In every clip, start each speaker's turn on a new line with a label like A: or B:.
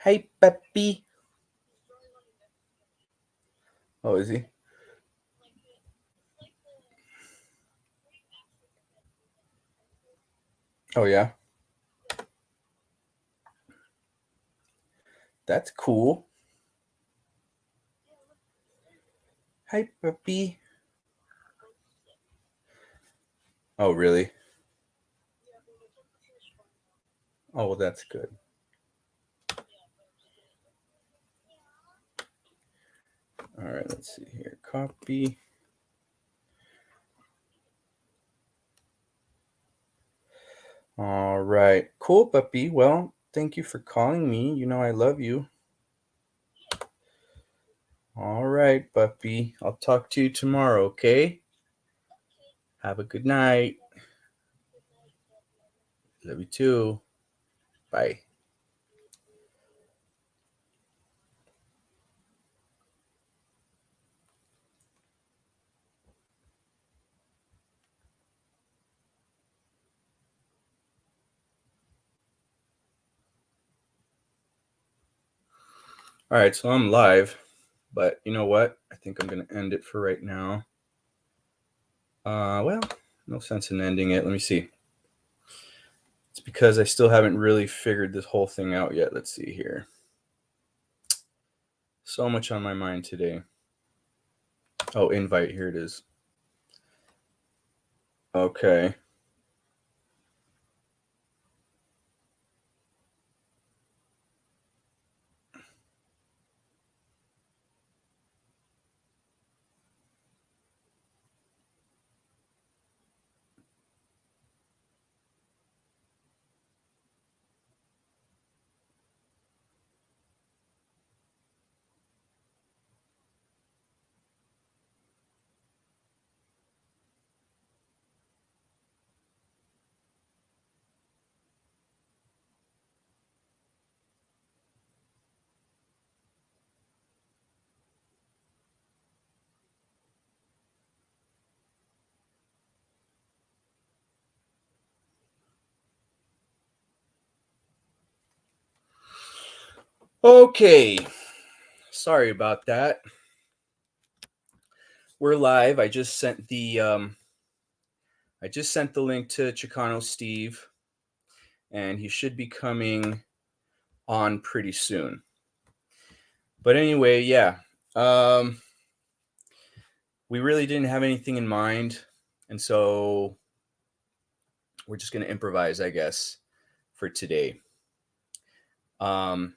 A: Hey, Peppy. Oh, is he? Oh, yeah. That's cool. Hey, Peppy. Oh, really? Oh, well, that's good. All right, let's see here. Copy. All right. Cool, Peppy. Well, thank you for calling me. You know I love you. All right, Peppy. I'll talk to you tomorrow, okay? Have a good night. Love you too. Bye. All right, so I'm live, but you know what? I think I'm going to end it for right now. Well, no sense in ending it. Let me see. It's because I still haven't really figured this whole thing out yet. Let's see here. So much on my mind today. Oh, invite. Here it is. Okay. Okay. Sorry about that. We're live. I just sent the link to Chicano Steve, and he should be coming on pretty soon. But anyway, yeah. Um, we really didn't have anything in mind, and so we're just gonna improvise, I guess, for today. Um,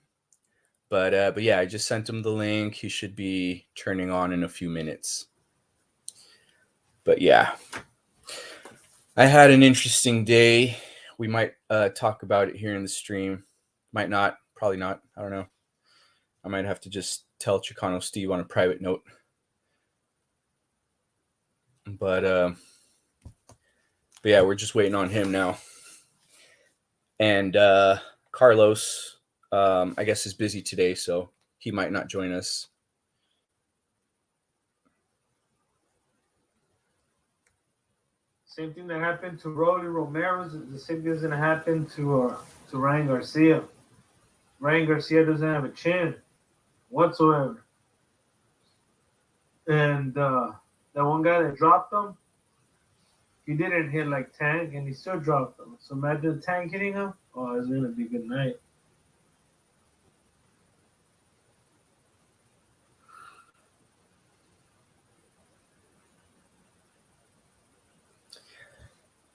A: but yeah, I just sent him the link. He should be turning on in a few minutes. But yeah, I had an interesting day. We might talk about it here in the stream. Might not, probably not. I don't know. I might have to just tell Chicano Steve on a private note. But yeah, we're just waiting on him now. And Carlos, I guess, is busy today, so he might not join us.
B: Same thing that happened to Rolly Romero is the same thing that's gonna happen to Ryan Garcia. Ryan Garcia doesn't have a chin whatsoever, and that one guy that dropped him, he didn't hit like Tank, and he still dropped him. So imagine Tank hitting him. Oh, it's gonna be a good night.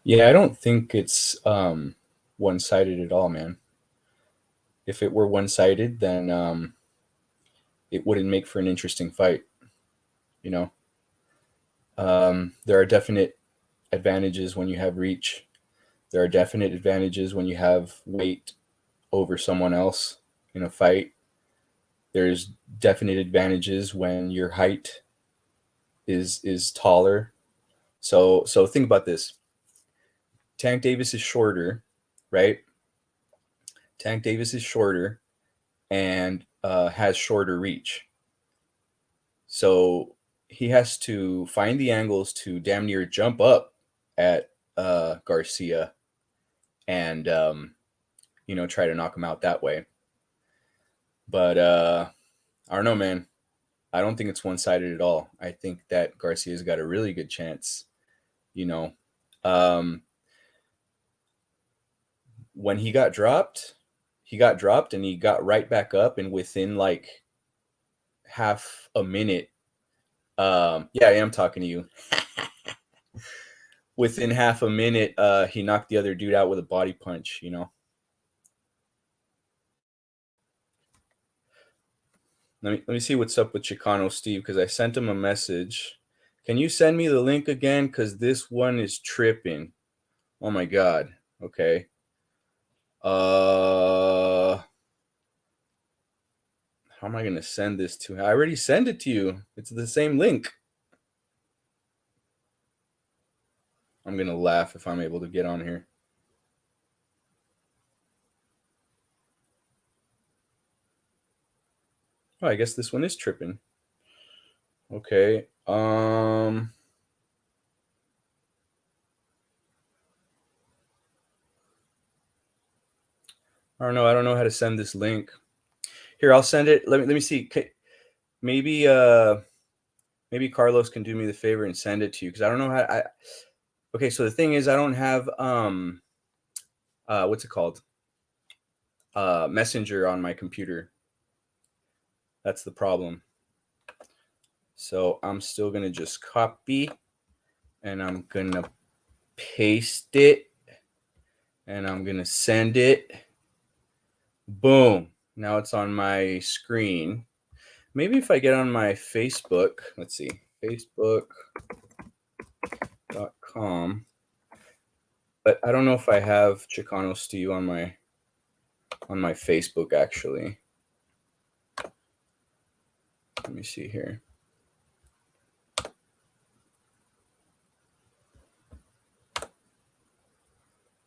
A: Yeah, I don't think it's one sided at all, man. If it were one sided, then it wouldn't make for an interesting fight. You know, there are definite advantages when you have reach. There are definite advantages when you have weight over someone else in a fight. There's definite advantages when your height is taller. So think about this. Tank Davis is shorter, right? Tank Davis is shorter and has shorter reach. So he has to find the angles to damn near jump up at Garcia and try to knock him out that way. But I don't know, man. I don't think it's one-sided at all. I think that Garcia's got a really good chance. You know, um, when he got dropped, and he got right back up, and within like half a minute, yeah, I am talking to you. Within half a minute, he knocked the other dude out with a body punch. Let me see what's up with Chicano Steve, because I sent him a message. Can you send me the link again? Because this one is tripping. Oh my god. Okay. How am I gonna send this to him? I already sent it to you. It's the same link. I'm gonna laugh if I'm able to get on here. Oh, I guess this one is tripping. Okay. I don't know. I don't know how to send this link. Here, I'll send it. Let me see. Maybe maybe Carlos can do me the favor and send it to you, because I don't know how. Okay, so the thing is, I don't have what's it called? Messenger on my computer. That's the problem. So I'm still gonna just copy, and I'm gonna paste it, and I'm gonna send it. Boom. Now it's on my screen. Maybe if I get on my Facebook, let's see, facebook.com. But I don't know if I have Chicano Steve on my Facebook actually. Let me see here.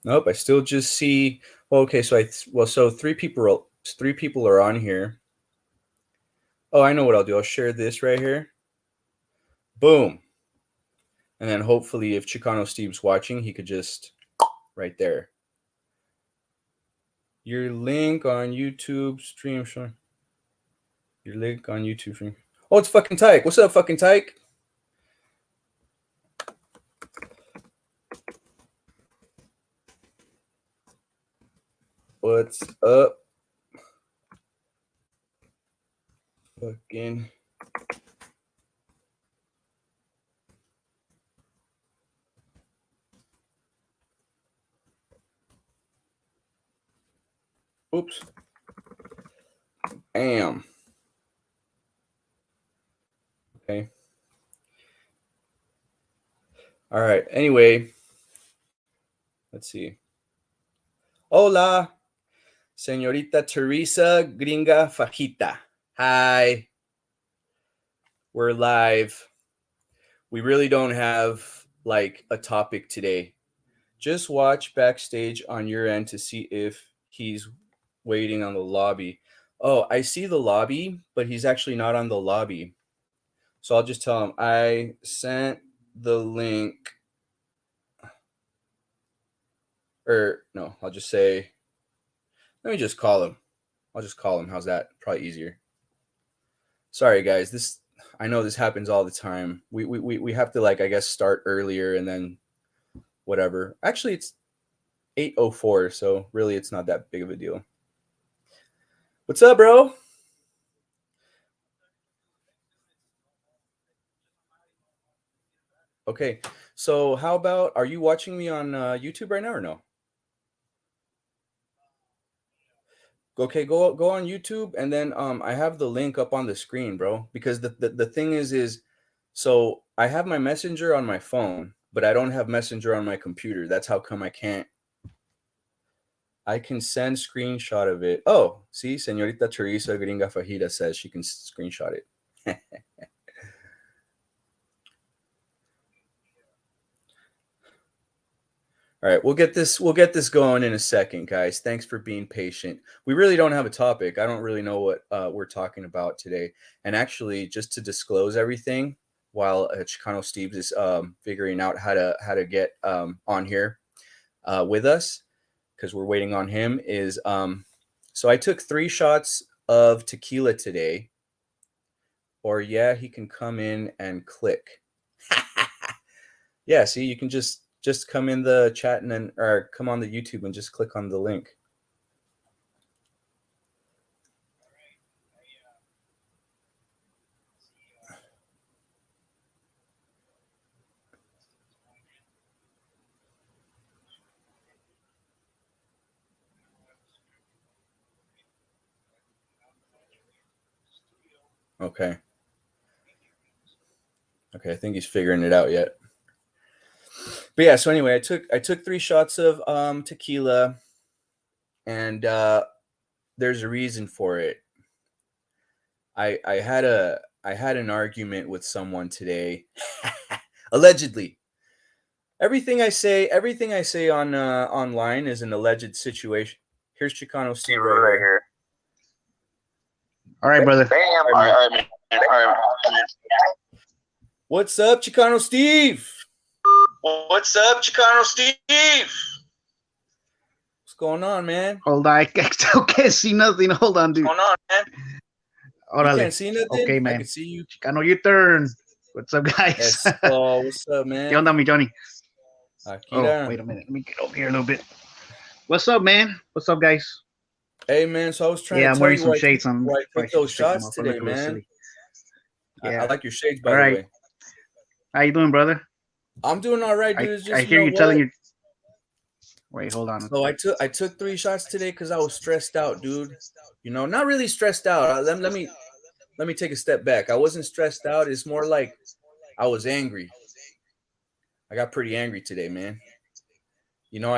A: Nope, I still just see. Well, okay, so so three people are on here. Oh, I know what I'll do. I'll share this right here. Boom. And then hopefully, if Chicano Steve's watching, he could just right there. Your link on YouTube stream. Your link on YouTube stream. Oh, it's fucking Tyke. What's up, fucking Tyke? What's up? Fucking. Oops. Bam. Okay. All right. Anyway, let's see. Hola, Señorita Teresa Gringa Fajita. Hi. We're live. We really don't have like a topic today. Just watch backstage on your end to see if he's waiting on the lobby. Oh, I see the lobby, but he's actually not on the lobby. So I'll just tell him I sent the link. Or no, I'll just say, let me just call him. I'll just call him. How's that? Probably easier. Sorry, guys. I know this happens all the time. We have to, like, I guess, start earlier and then whatever. Actually, it's 8:04, so really it's not that big of a deal. What's up, bro? Okay, so how about, are you watching me on YouTube right now or no? Okay, go on YouTube, and then I have the link up on the screen, bro. Because the thing is so I have my Messenger on my phone, but I don't have Messenger on my computer. That's how come I can't. I can send screenshot of it. Oh, see, Señorita Teresa Gringa Fajita says she can screenshot it. All right, we'll get this going in a second, guys. Thanks for being patient. We really don't have a topic. I don't really know what we're talking about today. And actually, just to disclose everything, while Chicano Steve is figuring out how to get on here with us, because we're waiting on him, is so I took 3 shots of tequila today, or yeah, he can come in and click. Yeah, see, you can just come in the chat and then, or come on the YouTube and just click on the link. Okay. Okay, I think he's figuring it out yet. But yeah, so anyway, I took 3 shots of tequila, and there's a reason for it. I had an argument with someone today. Allegedly. Everything I say on online is an alleged situation. Here's Chicano Steve right here.
C: All right, brother.
D: Bam. All right, man. All right.
A: What's up, Chicano Steve?
D: What's up, Chicano Steve?
A: What's going on, man?
C: Hold on, I still can't see nothing. Hold on, dude.
D: What's going on, man?
C: Órale.
A: You can't see nothing?
C: Okay, man.
A: I can see you.
C: Chicano, your turn. What's up, guys?
A: Oh, what's up, man?
C: ¿Qué onda, mi Johnny?
A: Akira.
C: Oh, wait a minute. Let me get over here a little bit. What's up, man? What's up, guys?
A: Hey, man. So I was trying to
C: I'm
A: tell
C: wearing
A: you
C: some
A: why
C: shades on.
A: I took those shots today, man.
C: Yeah.
A: I like your shades, by
C: all
A: the
C: right.
A: way.
C: How you doing, brother?
A: I'm doing all right, dude. It's just,
C: I hear you
A: what?
C: telling you. Wait, hold on.
A: So I took 3 shots today because I was stressed out, dude. You know, not really stressed out. Let me take a step back. I wasn't stressed out. It's more like I was angry. I got pretty angry today, man. You know,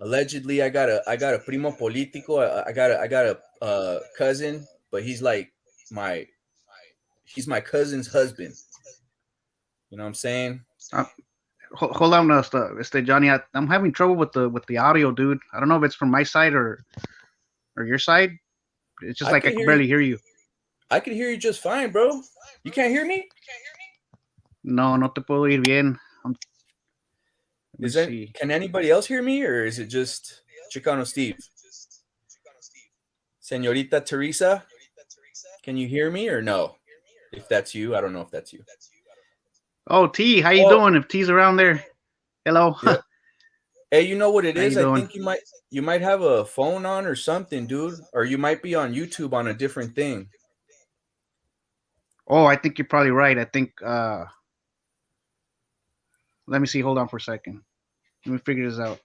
A: allegedly I got a primo politico. I got a cousin, but he's like he's my cousin's husband. You know what I'm saying?
C: Hold on, Johnny. I'm having trouble with the audio, dude. I don't know if it's from my side or your side. It's just like I can barely hear you.
A: I can hear you just fine, bro. You can't hear me?
C: No te puedo oír bien.
A: Can anybody else hear me, or is it just Chicano Steve? Señorita Teresa, can you hear me or no? If that's you, I don't know if that's you.
C: Oh, T, how you doing? If T's around there, hello.
A: Yeah. Hey, you know what it is?
C: I
A: think you might have a phone on or something, dude, or you might be on YouTube on a different thing.
C: Oh, I think you're probably right. I think. Let me see. Hold on for a second. Let me figure this out.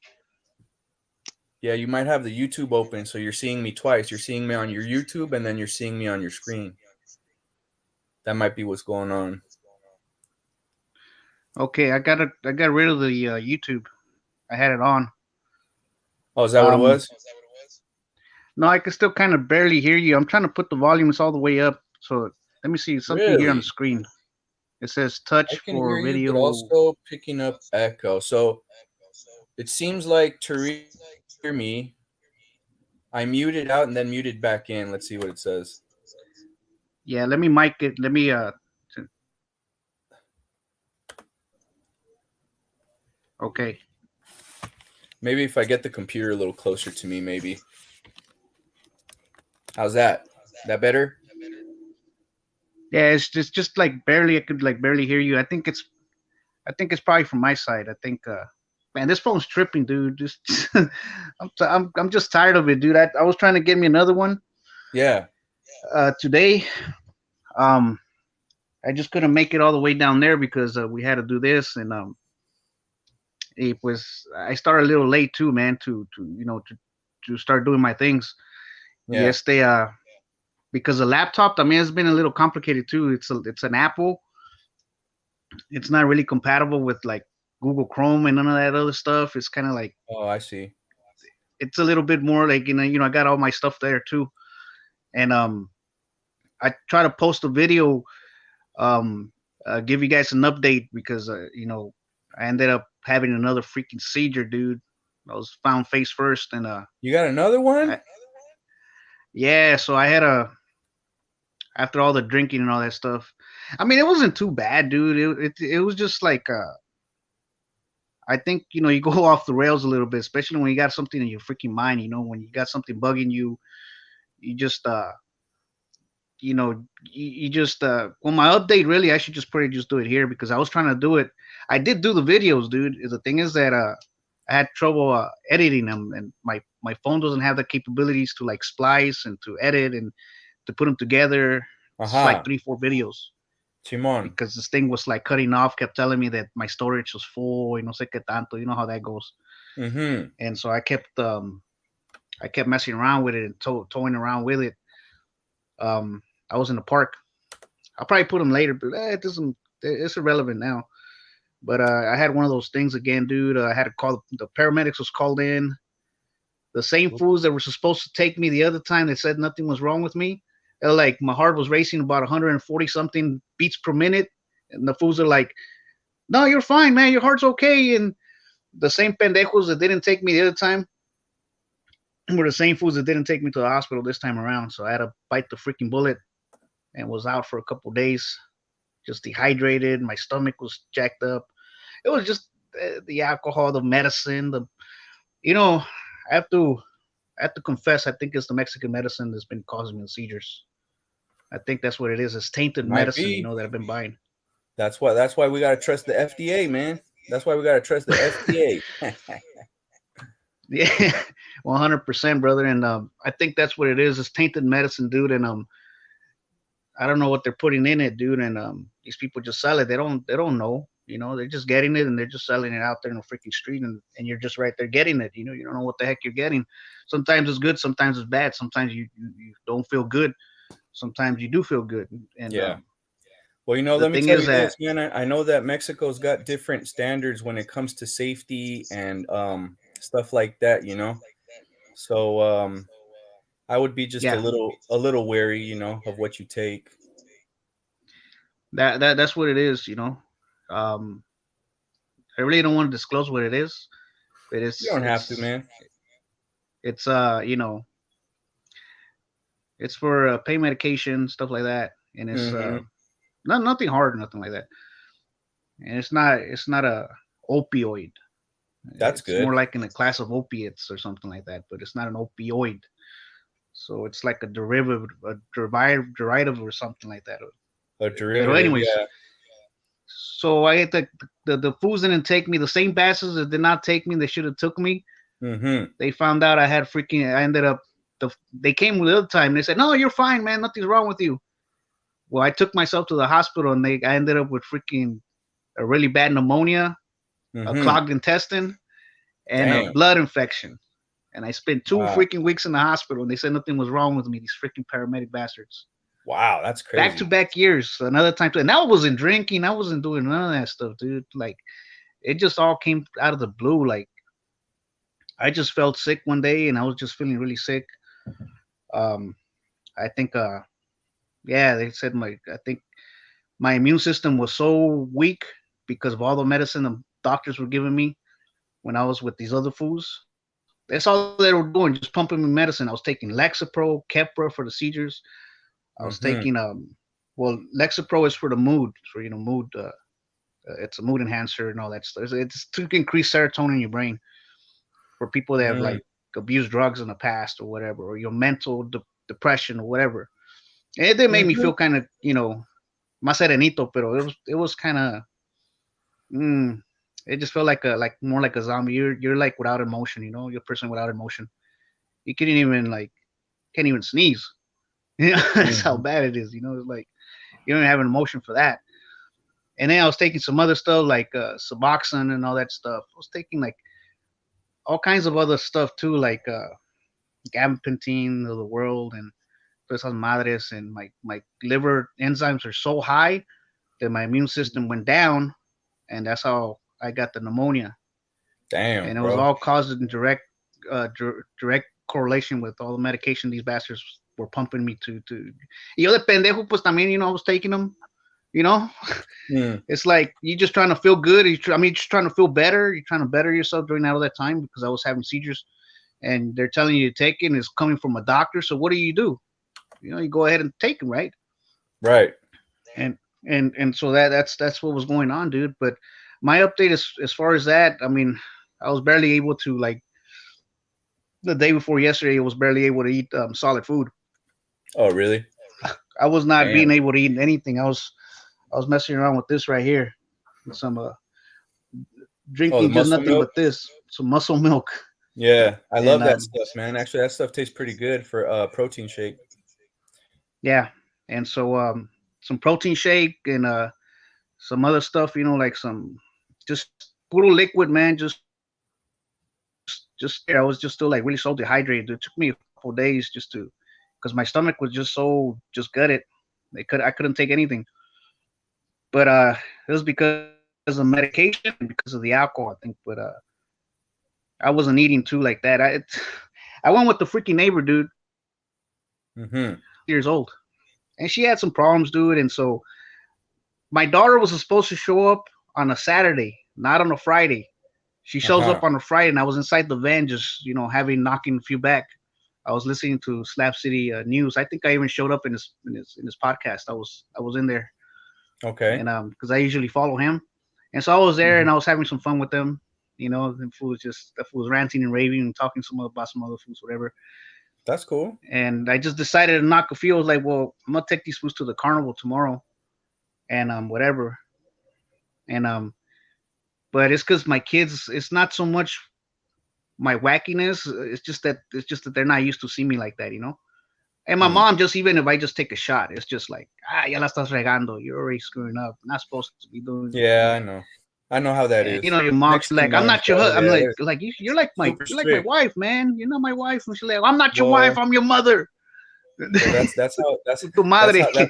A: Yeah, you might have the YouTube open, so you're seeing me twice. You're seeing me on your YouTube, and then you're seeing me on your screen. That might be what's going on.
C: Okay, I got rid of the YouTube. I had it on.
A: Oh, is that what it was?
C: No, I can still kind of barely hear you. I'm trying to put the volumes all the way up. So let me see something here on the screen. It says touch for
A: hear
C: video.
A: You, but also picking up echo. So it seems like to hear me, I muted out and then muted back in. Let's see what it says.
C: Yeah, let me mic it. Let me Okay.
A: Maybe if I get the computer a little closer to me, maybe. How's that? That better?
C: Yeah, it's just like barely. I could like barely hear you. I think it's probably from my side. I think, man, this phone's tripping, dude. Just I'm just tired of it, dude. I was trying to get me another one.
A: Yeah.
C: Today, I just couldn't make it all the way down there because we had to do this, and it was. I started a little late too, man. To start doing my things.
A: Yeah.
C: Yes, because the laptop, I mean, it's been a little complicated too. It's an Apple. It's not really compatible with like Google Chrome and none of that other stuff. It's kind of like,
A: oh, I see.
C: It's a little bit more like, I got all my stuff there too. And I try to post a video, give you guys an update because I ended up having another freaking seizure, dude. I was found face first, and
A: you got another one?
C: Yeah, so I had after all the drinking and all that stuff. I mean, it wasn't too bad, dude. It was just like I think you go off the rails a little bit, especially when you got something in your freaking mind. When you got something bugging you, you just you just well, my update, really, I should just probably just do it here because I was trying to do it. I did do the videos, dude. The thing is that I had trouble editing them, and my phone doesn't have the capabilities to like splice and to edit and to put them together. It's like 3-4 videos
A: Simon.
C: because this thing was like cutting off, kept telling me that my storage was full, y no sé qué tanto. You know how that goes.
A: Mm-hmm.
C: And so I kept messing around with it and toying around with it. I was in the park. I'll probably put them later, but it doesn't. It's irrelevant now. But I had one of those things again, dude. I had to call the paramedics. Was called in. The same fools that were supposed to take me the other time, they said nothing was wrong with me. Like my heart was racing about 140 something beats per minute, and the fools are like, "No, you're fine, man. Your heart's okay." And the same pendejos that didn't take me the other time were the same fools that didn't take me to the hospital this time around. So I had to bite the freaking bullet and was out for a couple of days, just dehydrated. My stomach was jacked up. It was just the alcohol, the medicine, I have to confess, I think it's the Mexican medicine that's been causing me the seizures. I think that's what it is. It's tainted medicine, that I've been buying.
A: That's why we gotta trust the FDA, man. That's why we gotta trust the FDA.
C: Yeah, 100%, brother. And I think that's what it is. It's tainted medicine, dude. And I don't know what they're putting in it, dude. And these people just sell it. They don't know. They're just getting it and they're just selling it out there in the freaking street, and you're just right there getting it. You don't know what the heck you're getting. Sometimes it's good, sometimes it's bad. Sometimes you don't feel good. Sometimes you do feel good. And
A: yeah. Well, let me tell you this, man. I know that Mexico's got different standards when it comes to safety and stuff like that, So I would be just a little wary, of what you take.
C: That's what it is, I really don't want to disclose what it is, but you
A: don't have to, man.
C: It's it's for pain medication, stuff like that, and it's nothing hard, nothing like that, and it's not a opioid.
A: That's good.
C: It's more like in a class of opiates or something like that, but it's not an opioid. So it's like a derivative or something like that.
A: A derivative. But
C: anyways, yeah. So I had the fools didn't take me. The same bastards that did not take me, they should have took me.
A: Mm-hmm.
C: They found out I had I ended up. They came the other time. They said, "No, you're fine, man. Nothing's wrong with you." Well, I took myself to the hospital, and I ended up with freaking a really bad pneumonia, a clogged intestine, and a blood infection. And I spent 2 freaking weeks in the hospital, and they said nothing was wrong with me. These freaking paramedic bastards.
A: Wow, that's crazy.
C: Back-to-back years. Another time, and I wasn't drinking. I wasn't doing none of that stuff, dude. Like, it just all came out of the blue. Like, I just felt sick one day, and I was just feeling really sick. I think, they said I think my immune system was so weak because of all the medicine the doctors were giving me when I was with these other fools. That's all they were doing, just pumping me medicine. I was taking Lexapro, Keppra for the seizures. I was taking Lexapro is for the mood, for mood. It's a mood enhancer and all that stuff. It's to increase serotonin in your brain for people that have like abused drugs in the past or whatever, or your mental depression or whatever. And it did make me feel kind of más serenito, pero it was kind of it just felt like more like a zombie. You're like without emotion, you're a person without emotion. You can't even sneeze. That's how bad it is. It's like you don't have an emotion for that. And then I was taking some other stuff like Suboxone and all that stuff. I was taking like all kinds of other stuff too, like gabapentin of the world and esas madres. And my liver enzymes are so high that my immune system went down, and that's how I got the pneumonia.
A: Damn,
C: and it was all caused in direct correlation with all the medication these bastards were pumping me to. Y yo de pendejo, pues también, I was taking them, It's like you're just trying to feel good. You're just trying to feel better. You're trying to better yourself during all that time because I was having seizures, and they're telling you to take it, and it's coming from a doctor. So what do? You go ahead and take them, right?
A: Right.
C: And so that's what was going on, dude. But my update is as far as that. I mean, I was barely able to, like, the day before yesterday, I was barely able to eat solid food.
A: Oh, really?
C: I was not
A: Damn.
C: being able to eat anything. I was messing around with this right here, some
A: Oh, the
C: drinking just
A: muscle
C: nothing
A: milk.
C: but this, some muscle milk,
A: Yeah, I
C: and
A: love that stuff, man. Actually, that stuff tastes pretty good for protein shake.
C: yeah, and so some protein shake and some other stuff, like some just puro liquid, man. Just I was just still like really so dehydrated. It took me a couple of days just to, because my stomach was just so just gutted. I couldn't take anything, but it was because of medication and because of the alcohol, I think. But I wasn't eating too like that. I went with the freaking neighbor, dude.
A: Mm-hmm.
C: Years old, and she had some problems, dude. And so my daughter was supposed to show up on a Saturday, not on a Friday. She shows
A: Uh-huh.
C: up on a Friday, and I was inside the van, just having knocking a few back. I was listening to Slap City News. I think I even showed up in his podcast. I was in there,
A: Okay.
C: and because I usually follow him, and so I was there,
A: Mhm.
C: and I was having some fun with them. The fool was ranting and raving and talking about some other fools, whatever.
A: That's cool.
C: And I just decided to knock a few. I was like, well, I'm gonna take these fools to the carnival tomorrow, and whatever. And but it's because my kids. It's not so much my wackiness. It's just that they're not used to seeing me like that. And my
A: Mm.
C: mom, just even if I just take a shot, it's just like, ya la estás regando. You're already screwing up. Not supposed to be doing that.
A: Yeah, I know. I know how that
C: And
A: is.
C: your mom, she's
A: Mexican
C: like, I'm
A: moms,
C: not your
A: bro.
C: husband. I'm
A: Yeah,
C: like,
A: they're
C: you're like my,
A: super
C: you're like my
A: strict.
C: wife, man. You're not my wife. And she's like, I'm not your wife.
A: Well,
C: I'm your mother.
A: well, that's how that's
C: Tu
A: that's
C: madre.
A: how that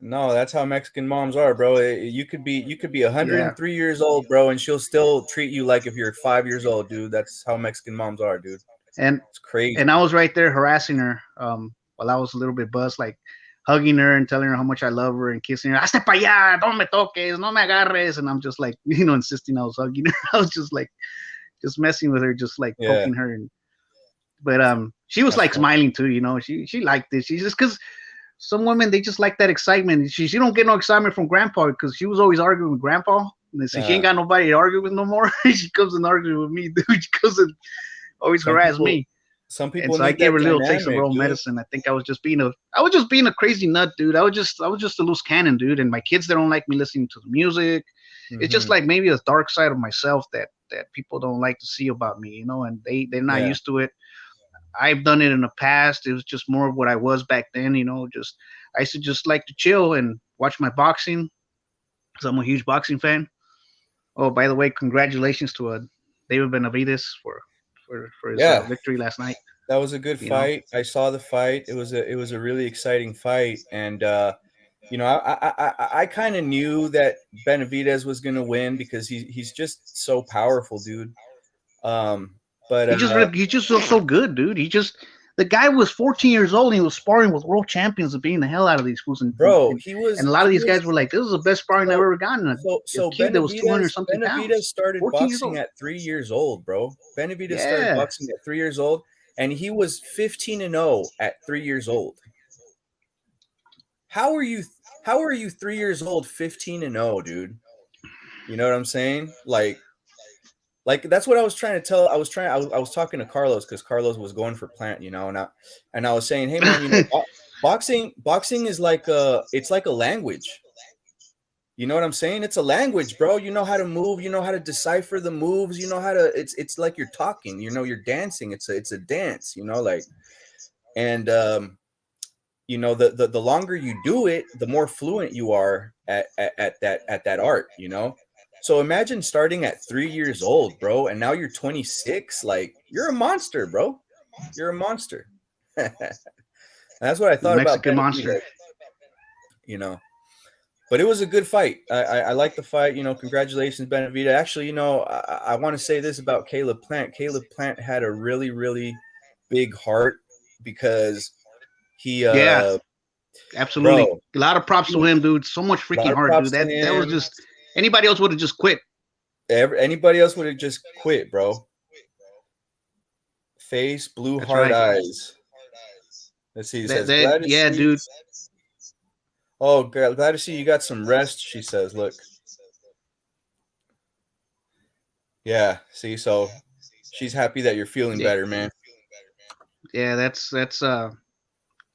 A: no, that's how Mexican moms are, bro. You could be
C: Yeah.
A: 103 years old, bro, and she'll still treat you like if you're 5 years old, dude. That's how Mexican moms are, dude.
C: And
A: It's crazy.
C: and I was right there harassing her while I was a little bit buzzed, like hugging her and telling her how much I love her and kissing her. Hazte pa allá, no me toques, no me agarres. And I'm just like, insisting I was hugging her. I was just like, just messing with her, just like
A: Yeah,
C: poking her. And but she was
A: that's
C: like
A: funny.
C: smiling too. She liked it. She just because some women, they just like that excitement. She don't get no excitement from grandpa because she was always arguing with grandpa. And so she ain't
A: Uh,
C: got nobody to argue with no more. She comes and argues with me, dude. She comes and always
A: some
C: harass
A: people
C: me.
A: some
C: And
A: people
C: so I
A: need
C: gave
A: that
C: her a little taste of her
A: dynamic,
C: own
A: dude.
C: medicine. I think I was just being a crazy nut, dude. I was just a loose cannon, dude. And my kids, they don't like me listening to the music. It's just
A: Hmm.
C: like maybe a dark side of myself that people don't like to see about me, and they're not
A: Yeah.
C: used to it. I've done it in the past. It was just more of what I was back then. Just I used to just like to chill and watch my boxing because I'm a huge boxing fan. Oh, by the way, congratulations to David Benavides for his
A: Yeah,
C: victory last night.
A: that was a good
C: You know,
A: fight. I saw the fight. It was a really exciting fight, and I kind of knew that Benavidez was gonna win because he's just so powerful, dude. Um, but
C: he's just so good, dude. The guy was 14 years old and he was sparring with world champions and beating the hell out of these fools. And, and,
A: bro,
C: and, and a lot of these guys were like, "This is the best sparring I've
A: so
C: ever gotten." A
A: so
C: kid that was 200 something
A: Benavidez
C: pounds,
A: started
C: 14 years
A: boxing
C: old.
A: at 3 years old, bro. Benavidez started
C: Yeah,
A: boxing at 3 years old, and he was 15-0 at 3 years old. How are you? How are you 3 years old, 15-0, dude? You know what I'm saying? Like that's what I was trying to tell. I was talking to Carlos because Carlos was going for Plant, and I was saying, hey man, boxing is it's like a language. You know what I'm saying? It's a language, bro. You know how to move. You know how to decipher the moves. You know how to. It's like you're talking. You're dancing. It's a dance. And the longer you do it, the more fluent you are at that art. So imagine starting at 3 years old, bro, and now you're 26. Like you're a monster, bro. You're a monster. That's what I
C: the
A: thought about
C: Mexican monster.
A: Benavidez. You know. But it was a good fight. I like the fight. Congratulations, Benavidez. Actually, I want to say this about Caleb Plant. Caleb Plant had a really, really big heart because he,
C: Yeah, absolutely.
A: bro,
C: A lot of props to
A: he,
C: him, dude. So much
A: a lot
C: freaking
A: of
C: heart, dude.
A: props to
C: That was
A: him.
C: just anybody else would have just quit.
A: Anybody else would have just quit, bro. Face, blue
C: That's
A: heart
C: right.
A: eyes. Let's see. He says,
C: That
A: glad to
C: yeah,
A: see.
C: dude.
A: Oh, glad to see you got some rest. She says, look. Yeah. See, so she's happy that you're feeling
C: Yeah,
A: better, man.
C: yeah. That's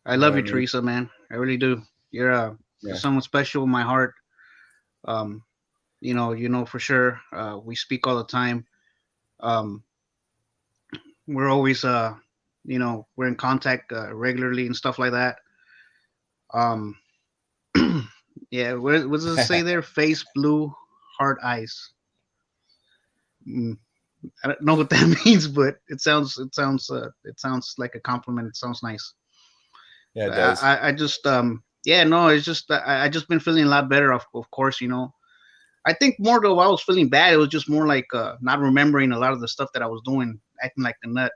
C: I
A: You know
C: love
A: what I
C: you,
A: mean?
C: Teresa, man. I really do. You're
A: Yeah.
C: someone special in my heart. Um, you know for sure. We speak all the time. Um, we're always we're in contact regularly and stuff like that. Um, yeah, what does it say there? Face blue, heart eyes. Mm, I don't know what that means, but it sounds like a compliment. It sounds nice.
A: Yeah, it
C: But
A: does.
C: I just yeah, no, it's just I just been feeling a lot better. Of course, you know. I think more though I was feeling bad. It was just more like not remembering a lot of the stuff that I was doing, acting like a nut.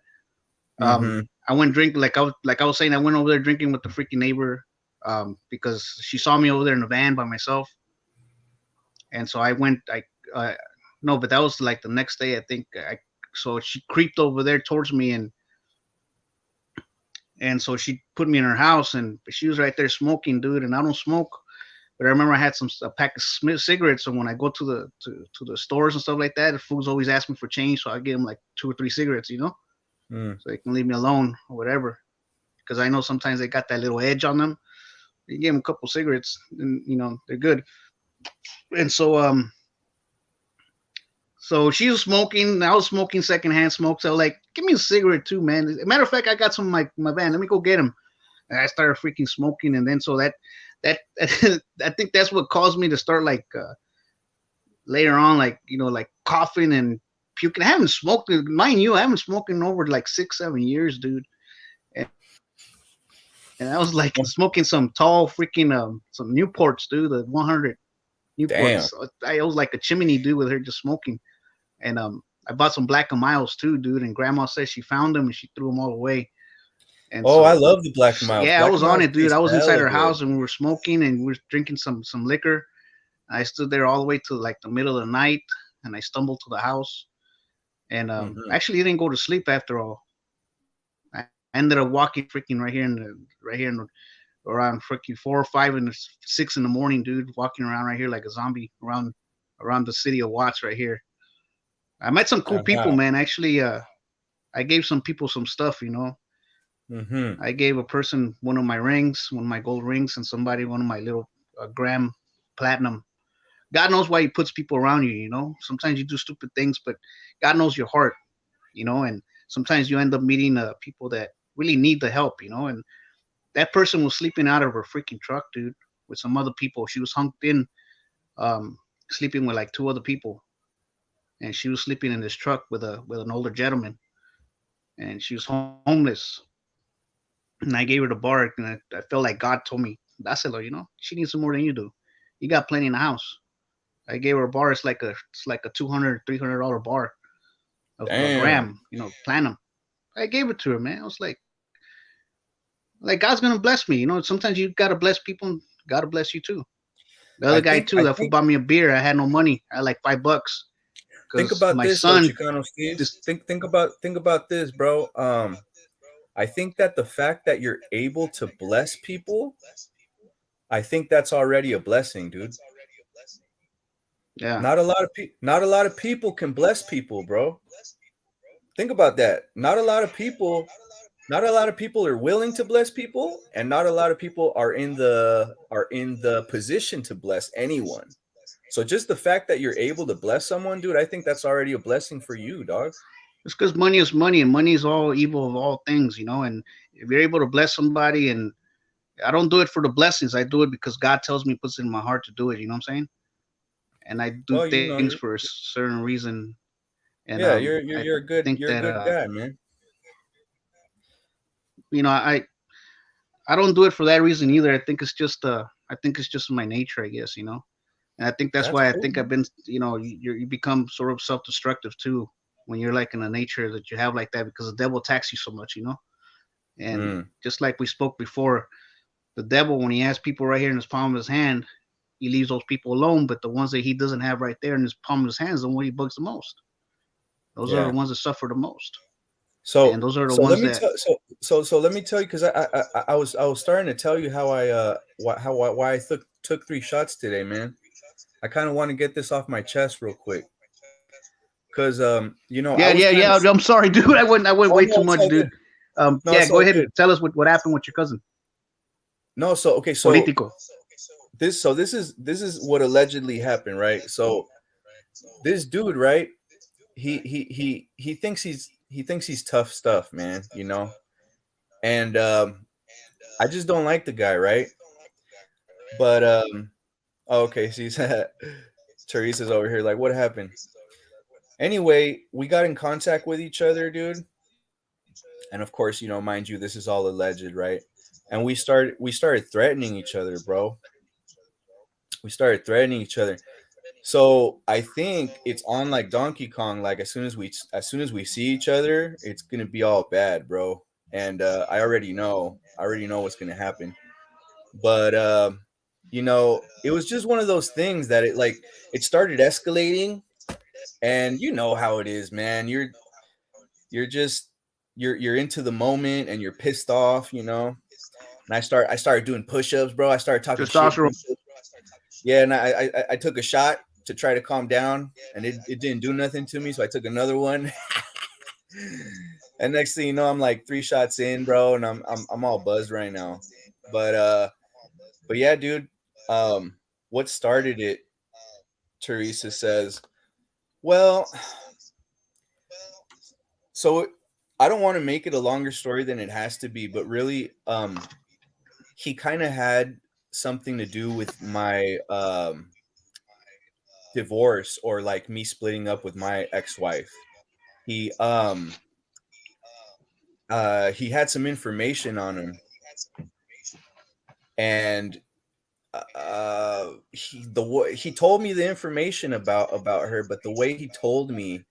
A: Mm-hmm.
C: I went drinking like I was saying. I went over there drinking with the freaking neighbor because she saw me over there in the van by myself, and so I went. I no, but that was like the next day. I think so she creeped over there towards me and so she put me in her house and she was right there smoking, dude. And I don't smoke, but I remember I had a pack of cigarettes. So when I go to the stores and stuff like that, the fools always ask me for change, so I give them like 2 or 3 cigarettes,
A: Mm.
C: so they can leave me alone or whatever. Because I know sometimes they got that little edge on them. You give them a couple cigarettes, and they're good. And so she was smoking. I was smoking secondhand smoke. So like, give me a cigarette too, man. Matter of fact, I got some in my van. Let me go get them. And I started freaking smoking, and then so that I think that's what caused me to start like later on, like like coughing and puking. I haven't smoked, mind you, I haven't smoked in over like 6-7 years, dude. And I was like smoking some tall freaking some Newports, dude, the 100
A: Damn.
C: Newports. I was like a chimney dude with her just smoking. And I bought some Black and Miles too, dude. And Grandma said she found them and she threw them all away. And
A: Oh, I
C: so
A: love the Black and Miles.
C: yeah, I
A: Black
C: was
A: and
C: on
A: Miles
C: it, dude. I
A: taste
C: was inside
A: hella
C: her
A: good.
C: house and we were smoking and we were drinking some liquor. I stood there all the way to like the middle of the night, and I stumbled to the house. And
A: Mm-hmm.
C: actually, didn't go to sleep after all. I ended up walking freaking right here in around freaking 4 or 5 and 6 in the morning, dude. Walking around right here like a zombie around the city of Watts right here. I met some cool people,
A: Uh-huh.
C: man. Actually, I gave some people some stuff.
A: Mm-hmm.
C: I gave a person one of my rings, one of my gold rings, and somebody one of my little gram platinum. God knows why He puts people around you. Sometimes you do stupid things, but God knows your heart. And sometimes you end up meeting people that really need the help. And that person was sleeping out of her freaking truck, dude, with some other people. She was hunked in, um, sleeping with like 2 other people, and she was sleeping in this truck with an older gentleman, and she was homeless. And I gave her the bar, and I felt like God told me, "Dáselo, she needs some more than you do. You got plenty in the house." I gave her a bar. It's like a $200-$300 bar of
A: Damn.
C: gram, platinum. I gave it to her, man. I was like God's gonna bless me. Sometimes you gotta bless people, and gotta bless you too. The
A: I
C: other guy
A: think
C: too,
A: I
C: that fool
A: think
C: bought me a beer. I had no money. I had like $5
A: think
C: because
A: about
C: my
A: this though,
C: son,
A: Chicano Steve.
C: this
A: Think about this, bro. I think that the fact that you're able to bless people, I think that's already a blessing, dude.
C: yeah,
A: Not a lot of people can bless people, bro. Think about that. Not a lot of people are willing to bless people, and not a lot of people are in the position to bless anyone. So just the fact that you're able to bless someone, dude, I think that's already a blessing for you, dog.
C: it's because money is money, and money is all evil of all things. And if you're able to bless somebody, and I don't do it for the blessings, I do it because God tells me, puts it in my heart to do it. You know what I'm saying? And I do
A: Well,
C: things for a certain reason. And
A: yeah, you're you're
C: I
A: you're a good
C: think
A: you're a
C: that
A: good guy, man.
C: I don't do it for that reason either. I think it's just my nature, I guess. And I think that's
A: That's
C: why I
A: cool,
C: think I've
A: man.
C: been, you become sort of self-destructive too when you're like in a nature that you have like that because the devil attacks you so much. And
A: Mm,
C: just like we spoke before, the devil, when he has people right here in his palm of his hand, he leaves those people alone. But the ones that he doesn't have right there in his palm of his hands, the one he bugs the most. Those are the
A: yeah.
C: ones that suffer the most, and
A: So
C: those are the
A: so let
C: ones
A: me
C: that.
A: tell so let me tell you because I was starting to tell you how why I took 3 shots today, man. I kind of want to get this off my chest real quick because I
C: Yeah,
A: was
C: yeah,
A: kind of.
C: yeah. I'm sorry, dude. I went
A: Oh
C: way
A: no,
C: too
A: it's
C: much,
A: all
C: dude.
A: good. No,
C: Yeah,
A: it's
C: go
A: all
C: ahead and
A: good.
C: tell us what happened with your cousin.
A: No, so okay, so
C: Politico.
A: this is what allegedly happened, right? So this dude, right? He thinks he's tough stuff, man. You know, and I just don't like the guy, right? But oh, okay, she's Teresa's over here. Like, what happened? Anyway, we got in contact with each other, dude. And of course, you know, mind you, this is all alleged, right? And we started threatening each other, bro. We started threatening each other. So I think it's on like Donkey Kong. Like as soon as we see each other, it's gonna be all bad, bro. And I already know. I already know what's gonna happen. But you know, it was just one of those things that it started escalating, and you know how it is, man. You're just you're into the moment and you're pissed off, you know. And I started doing push-ups, bro. I started talking shit.
C: Testosterone.
A: Yeah, and I took a shot to try to calm down, and it didn't do nothing to me, so I took another one. And next thing you know, I'm like 3 shots in, bro, and I'm all buzzed right now. But yeah, dude. What started it? Teresa says, well, so I don't want to make it a longer story than it has to be, but really, he kind of had something to do with my divorce, or like me splitting up with my ex-wife. He he had some information on him, and he told me the information about her, but the way he told me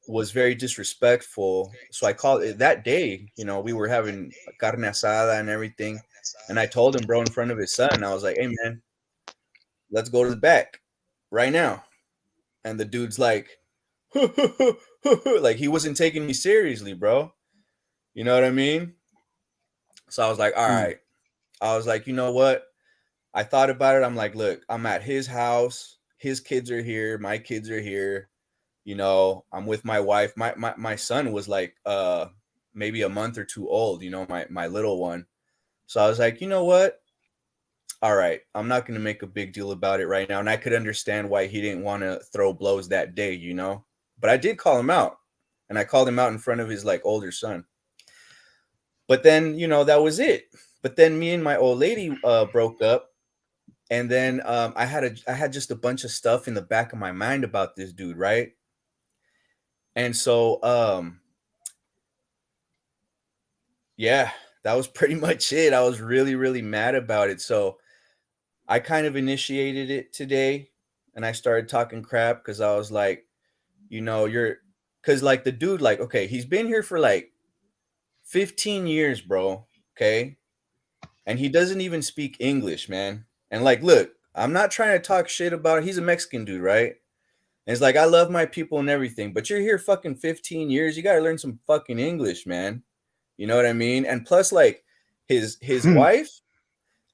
A: was very disrespectful. So I called it that day. You know, we were having carne asada and everything, and I told him, bro, in front of his son. I was like, "Hey, man, let's go to the back right now." And the dude's like, like he wasn't taking me seriously, bro. You know what I mean? So I was like, all right. I was like, you know what? I thought about it. I'm like, look, I'm at his house. His kids are here. My kids are here. You know, I'm with my wife. My son was like maybe a month or two old, you know, my little one. So I was like, you know what? All right, I'm not going to make a big deal about it right now. And I could understand why he didn't want to throw blows that day, you know. But I did call him out. And I called him out in front of his like older son. But then, you know, that was it. But then me and my old lady broke up. And then I had just a bunch of stuff in the back of my mind about this dude, right? And so yeah, that was pretty much it. I was really, really mad about it. So I kind of initiated it today, and I started talking crap because I was like, you know, because like the dude, like, okay, he's been here for like 15 years, bro. Okay. And he doesn't even speak English, man. And like, look, I'm not trying to talk shit about it. He's a Mexican dude, right? And it's like, I love my people and everything, but you're here fucking 15 years. You got to learn some fucking English, man. You know what I mean? And plus, like, his wife,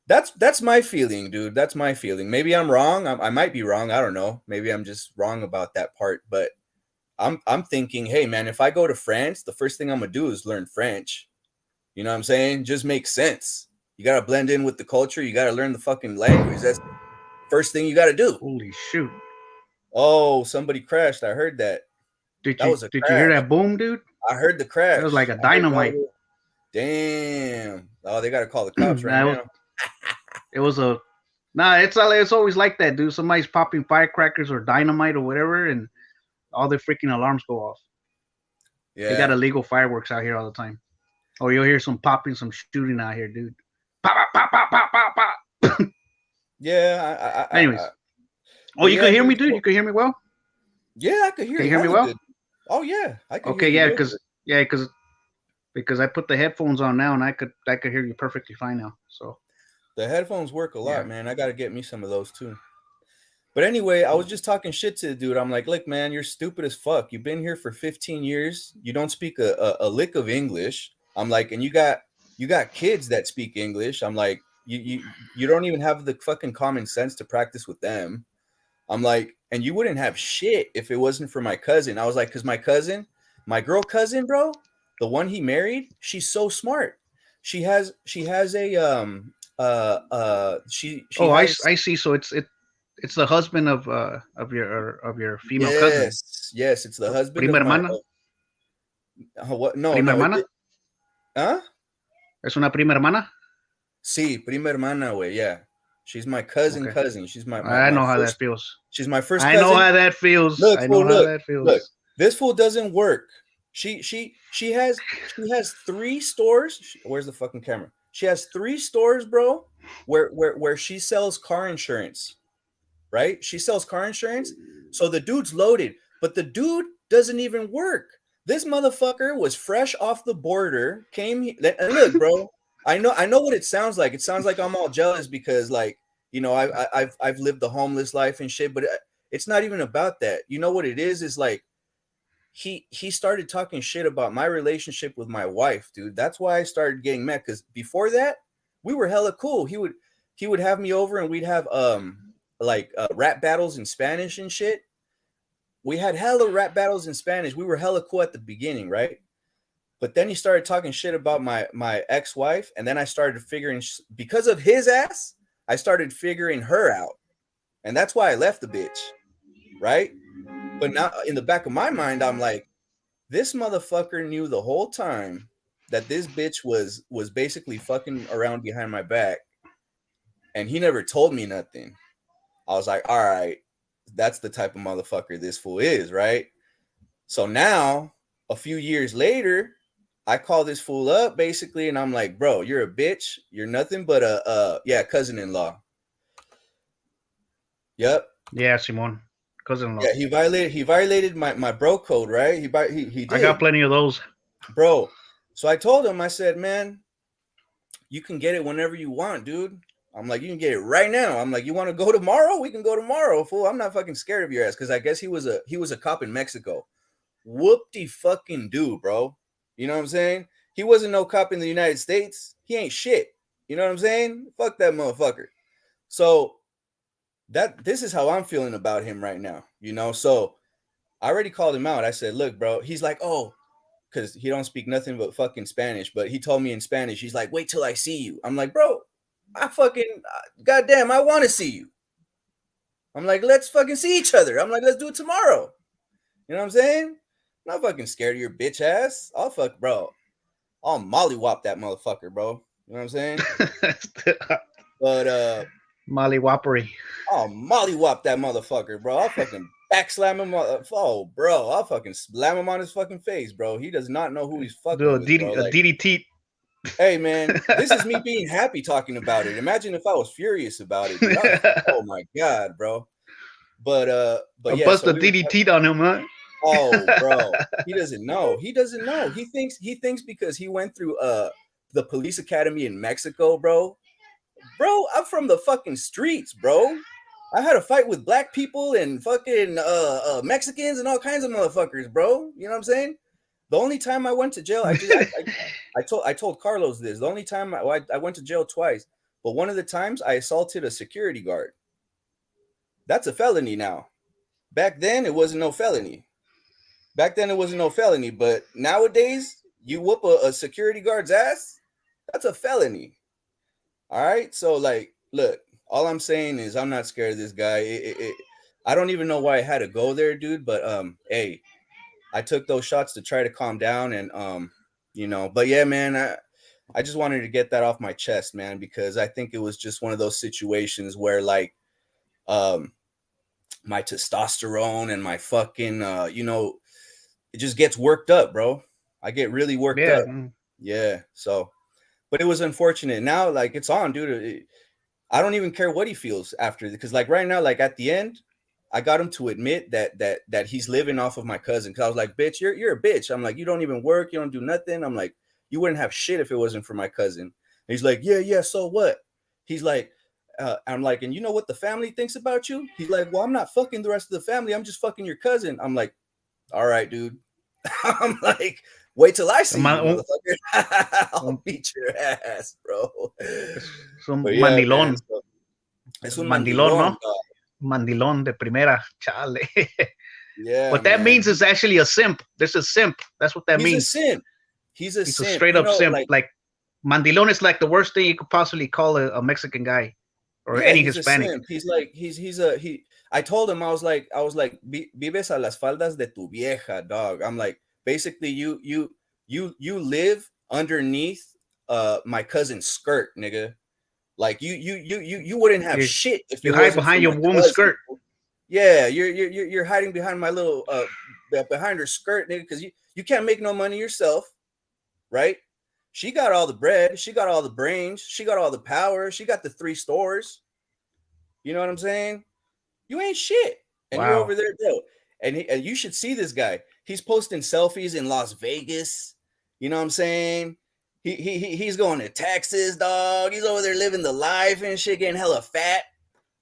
A: that's my feeling, dude. That's my feeling. Maybe I'm wrong. I might be wrong. I don't know. Maybe I'm just wrong about that part. But I'm thinking, hey, man, if I go to France, the first thing I'm gonna do is learn French. You know what I'm saying? Just makes sense. You gotta blend in with the culture. You gotta learn the fucking language. That's the first thing you gotta do.
C: Holy shoot!
A: Oh, somebody crashed. I heard that.
C: Did
A: That
C: you
A: was a
C: did you hear
A: crash.
C: that boom, dude?
A: I heard the crash.
C: That was like a
A: I heard
C: dynamite.
A: Damn. Oh, they gotta call the cops right now.
C: It was a it's always like that, dude. Somebody's popping firecrackers or dynamite or whatever, and all the freaking alarms go off.
A: Yeah.
C: They got illegal fireworks out here all the time. Or you'll hear some popping, some shooting out here, dude. Pop, pop, pop, pop, pop, pop.
A: Yeah.
C: Anyways. Oh, you
A: yeah,
C: can hear me,
A: dude.
C: dude? You can hear me well?
A: Yeah, I could hear
C: Can
A: you.
C: you hear me well?
A: Good. Oh yeah, I could
C: Okay,
A: hear
C: yeah,
A: you.
C: because I put the headphones on now and I could hear you perfectly fine now. So
A: The headphones work a lot,
C: Yeah.
A: man. I got to get me some of those too. But anyway, I was just talking shit to the dude. I'm like, look, man, you're stupid as fuck. You've been here for 15 years. You don't speak a lick of English. I'm like, and you got kids that speak English. I'm like, you don't even have the fucking common sense to practice with them. I'm like, and you wouldn't have shit if it wasn't for my cousin. I was like, because my girl cousin, bro, the one he married, she's so smart. She has a She
C: Oh,
A: has,
C: I see. So it's the husband of your female cousin.
A: yes, it's the husband
C: Prima
A: of my
C: hermana.
A: what? No,
C: Prima
A: no,
C: hermana.
A: huh?
C: Es una prima hermana.
A: Sí, prima hermana, way. Yeah, she's my cousin.
C: Okay.
A: Cousin. She's
C: I
A: my
C: know how that
A: first.
C: feels.
A: She's my first
C: I know
A: cousin.
C: how that feels.
A: Look,
C: I know
A: fool,
C: how
A: look,
C: that
A: look.
C: feels.
A: This fool doesn't work. She has 3 stores. Where's the fucking camera? She has 3 stores, bro, where she sells car insurance. Right? She sells car insurance. So the dude's loaded, but the dude doesn't even work. This motherfucker was fresh off the border, and look, bro. I know what it sounds like. It sounds like I'm all jealous because, like, you know, I've lived the homeless life and shit, but it's not even about that. You know what it is like he started talking shit about my relationship with my wife, dude. That's why I started getting mad, because before that, we were hella cool. He would have me over and we'd have rap battles in Spanish and shit. We had hella rap battles in Spanish. We were hella cool at the beginning, right? But then he started talking shit about my ex-wife, and then I started figuring, because of his ass, I started figuring her out. And that's why I left the bitch, right? But now in the back of my mind, I'm like, this motherfucker knew the whole time that this bitch was basically fucking around behind my back, and he never told me nothing. I was like, all right, that's the type of motherfucker this fool is, right? So now, a few years later, I call this fool up basically, and I'm like, bro, you're a bitch. You're nothing but a cousin-in-law. Yep.
C: Yeah, Simon, cousin-in-law.
A: Yeah, he violated my bro code, right? He did.
C: I got plenty of those,
A: bro. So I told him, I said, man, you can get it whenever you want, dude. I'm like, you can get it right now. I'm like, you want to go tomorrow? We can go tomorrow, fool. I'm not fucking scared of your ass, because I guess he was a cop in Mexico. Whoop-de fucking do, bro. You know what I'm saying? He wasn't no cop in the United States. He ain't shit. You know what I'm saying? Fuck that motherfucker. So this is how I'm feeling about him right now. You know, so I already called him out. I said, look, bro. He's like, oh, because he don't speak nothing but fucking Spanish. But he told me in Spanish, he's like, wait till I see you. I'm like, bro, I fucking, goddamn, I want to see you. I'm like, let's fucking see each other. I'm like, let's do it tomorrow. You know what I'm saying? I'm not fucking scared of your bitch ass. I'll mollywop that motherfucker, bro. You know what I'm saying? But
C: mollywoppery.
A: I'll mollywop that motherfucker, bro. I'll fucking backslam him. Oh, bro, I'll fucking slam him on his fucking face, bro. He does not know who he's fucking with, bro.
C: A DDT.
A: Hey, man, this is me being happy talking about it. Imagine if I was furious about it. Dude. Oh my god, bro. But yeah,
C: bust the DDT on him, huh?
A: Oh, bro, he doesn't know. He thinks because he went through the police academy in Mexico, bro. Bro, I'm from the fucking streets, bro. I had a fight with black people and fucking Mexicans and all kinds of motherfuckers, bro. You know what I'm saying? The only time I went to jail, I told Carlos this. The only time I went to jail twice, but one of the times I assaulted a security guard. That's a felony now. Back then, it wasn't no felony. But nowadays, you whoop a security guard's ass, that's a felony. All right? So, like, look, all I'm saying is I'm not scared of this guy. I don't even know why I had to go there, dude, but hey, I took those shots to try to calm down, and you know, but yeah, man, I just wanted to get that off my chest, man, because I think it was just one of those situations where, like, my testosterone and my fucking you know, it just gets worked up, bro. I get really worked up. Yeah. So, but it was unfortunate. Now, like, it's on, dude. I don't even care what he feels after, because, like, right now, like, at the end, I got him to admit that he's living off of my cousin. Because I was like, bitch, you're a bitch. I'm like, you don't even work, you don't do nothing. I'm like, you wouldn't have shit if it wasn't for my cousin. And he's like, yeah, so what? He's like, I'm like, and you know what the family thinks about you? He's like, well, I'm not fucking the rest of the family. I'm just fucking your cousin. I'm like, all right, dude. I'm like, wait till I see you, motherfucker. I'll beat your ass, bro.
C: Es un
A: But yeah,
C: mandilón.
A: man, so, es un
C: mandilón, ¿no?
A: dog.
C: Mandilón de primera. Chale.
A: Yeah.
C: What that means is actually a simp. There's a simp. That's what that means.
A: He's a simp. He's a
C: straight up simp. Like Mandilon is like the worst thing you could possibly call a Mexican guy or
A: Yeah,
C: any
A: he's a
C: Hispanic.
A: simp. He's like he. I told him I was like vives a las faldas de tu vieja, dog. I'm like basically you live underneath my cousin's skirt, nigga. Like you wouldn't have
C: You,
A: shit if it
C: you hide
A: wasn't for
C: behind your
A: my
C: woman's
A: cousin.
C: skirt.
A: Yeah, you're hiding behind my little behind her skirt, nigga, because you can't make no money yourself, right? She got all the bread, she got all the brains, she got all the power, she got the 3 stores. You know what I'm saying? You ain't shit, and you're
C: Wow.
A: over there, bro. And you should see this guy. He's posting selfies in Las Vegas. You know what I'm saying? He's going to Texas, dog. He's over there living the life and shit, getting hella fat.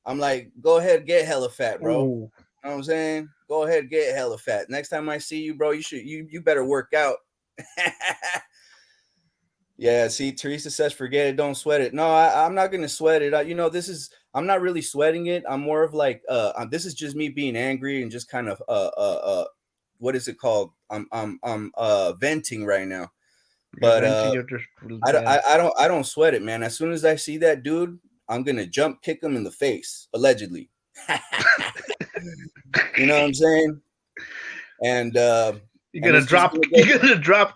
A: I'm like, go ahead, get hella fat, bro.
C: Ooh.
A: You know what I'm saying? Go ahead, get hella fat. Next time I see you, bro, you better work out. Yeah, see, Teresa says, forget it, don't sweat it. No, I'm not gonna sweat it. I'm not really sweating it. I'm more of like, this is just me being angry and just kind of, what is it called? I'm venting right now. But I don't sweat it, man. As soon as I see that dude, I'm gonna jump kick him in the face, allegedly. You know what I'm saying? And
C: you're gonna drop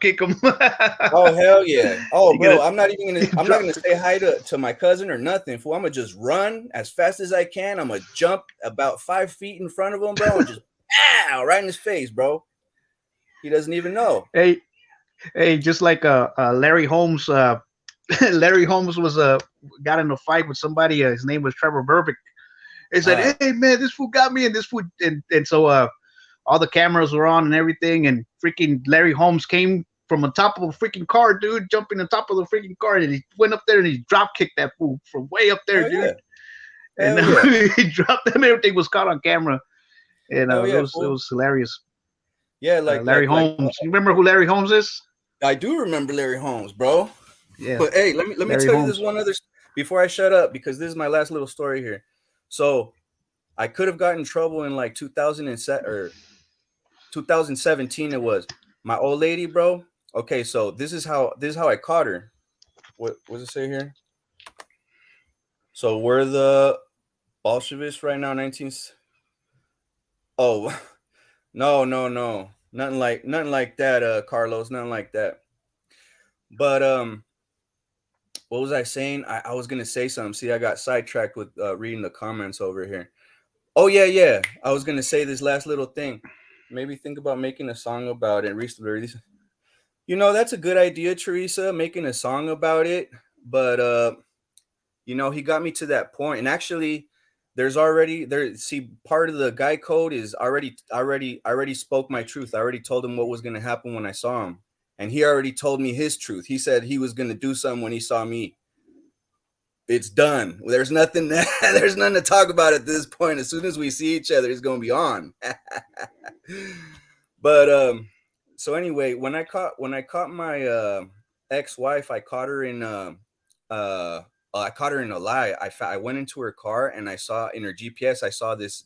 C: kick him.
A: Oh hell yeah! Oh bro, I'm not gonna say hi to my cousin or nothing. Fool, I'm gonna just run as fast as I can. I'm gonna jump about 5 feet in front of him, bro, and just pow right in his face, bro. He doesn't even know.
C: Hey, just like Larry Holmes. Larry Holmes was got in a fight with somebody. His name was Trevor Burbick. He said, "Hey man, this fool got me," and this fool, and so all the cameras were on and everything, and freaking Larry Holmes came from on top of a freaking car, dude, jumping on top of the freaking car, and he went up there and he drop kicked that fool from way up there, dude. Yeah. And he dropped them. Everything was caught on camera, and it was hilarious.
A: Yeah, like
C: Larry Holmes. You remember who Larry Holmes is?
A: I do remember Larry Holmes, bro.
C: Yeah.
A: But hey, let me tell you this one other before I shut up, because this is my last little story here. So I could have gotten in trouble in like 2007 or 2017. It was my old lady, bro. Okay, so this is how I caught her. What does it say here? So we're the Bolsheviks right now. Oh, no, nothing like that, Carlos. Nothing like that. But what was I saying? I was gonna say something. See, I got sidetracked with reading the comments over here. Oh yeah. I was gonna say this last little thing. Maybe think about making a song about it. You know, that's a good idea, Teresa, making a song about it. But you know, he got me to that point. And actually, see, part of the guy code is already spoke my truth. I already told him what was gonna happen when I saw him. And he already told me his truth. He said he was gonna do something when he saw me. It's done. There's nothing to talk about at this point. As soon as we see each other, it's gonna be on. But so anyway, when I caught my ex-wife, I caught her in I caught her in a lie. I went into her car and I saw in her GPS, I saw this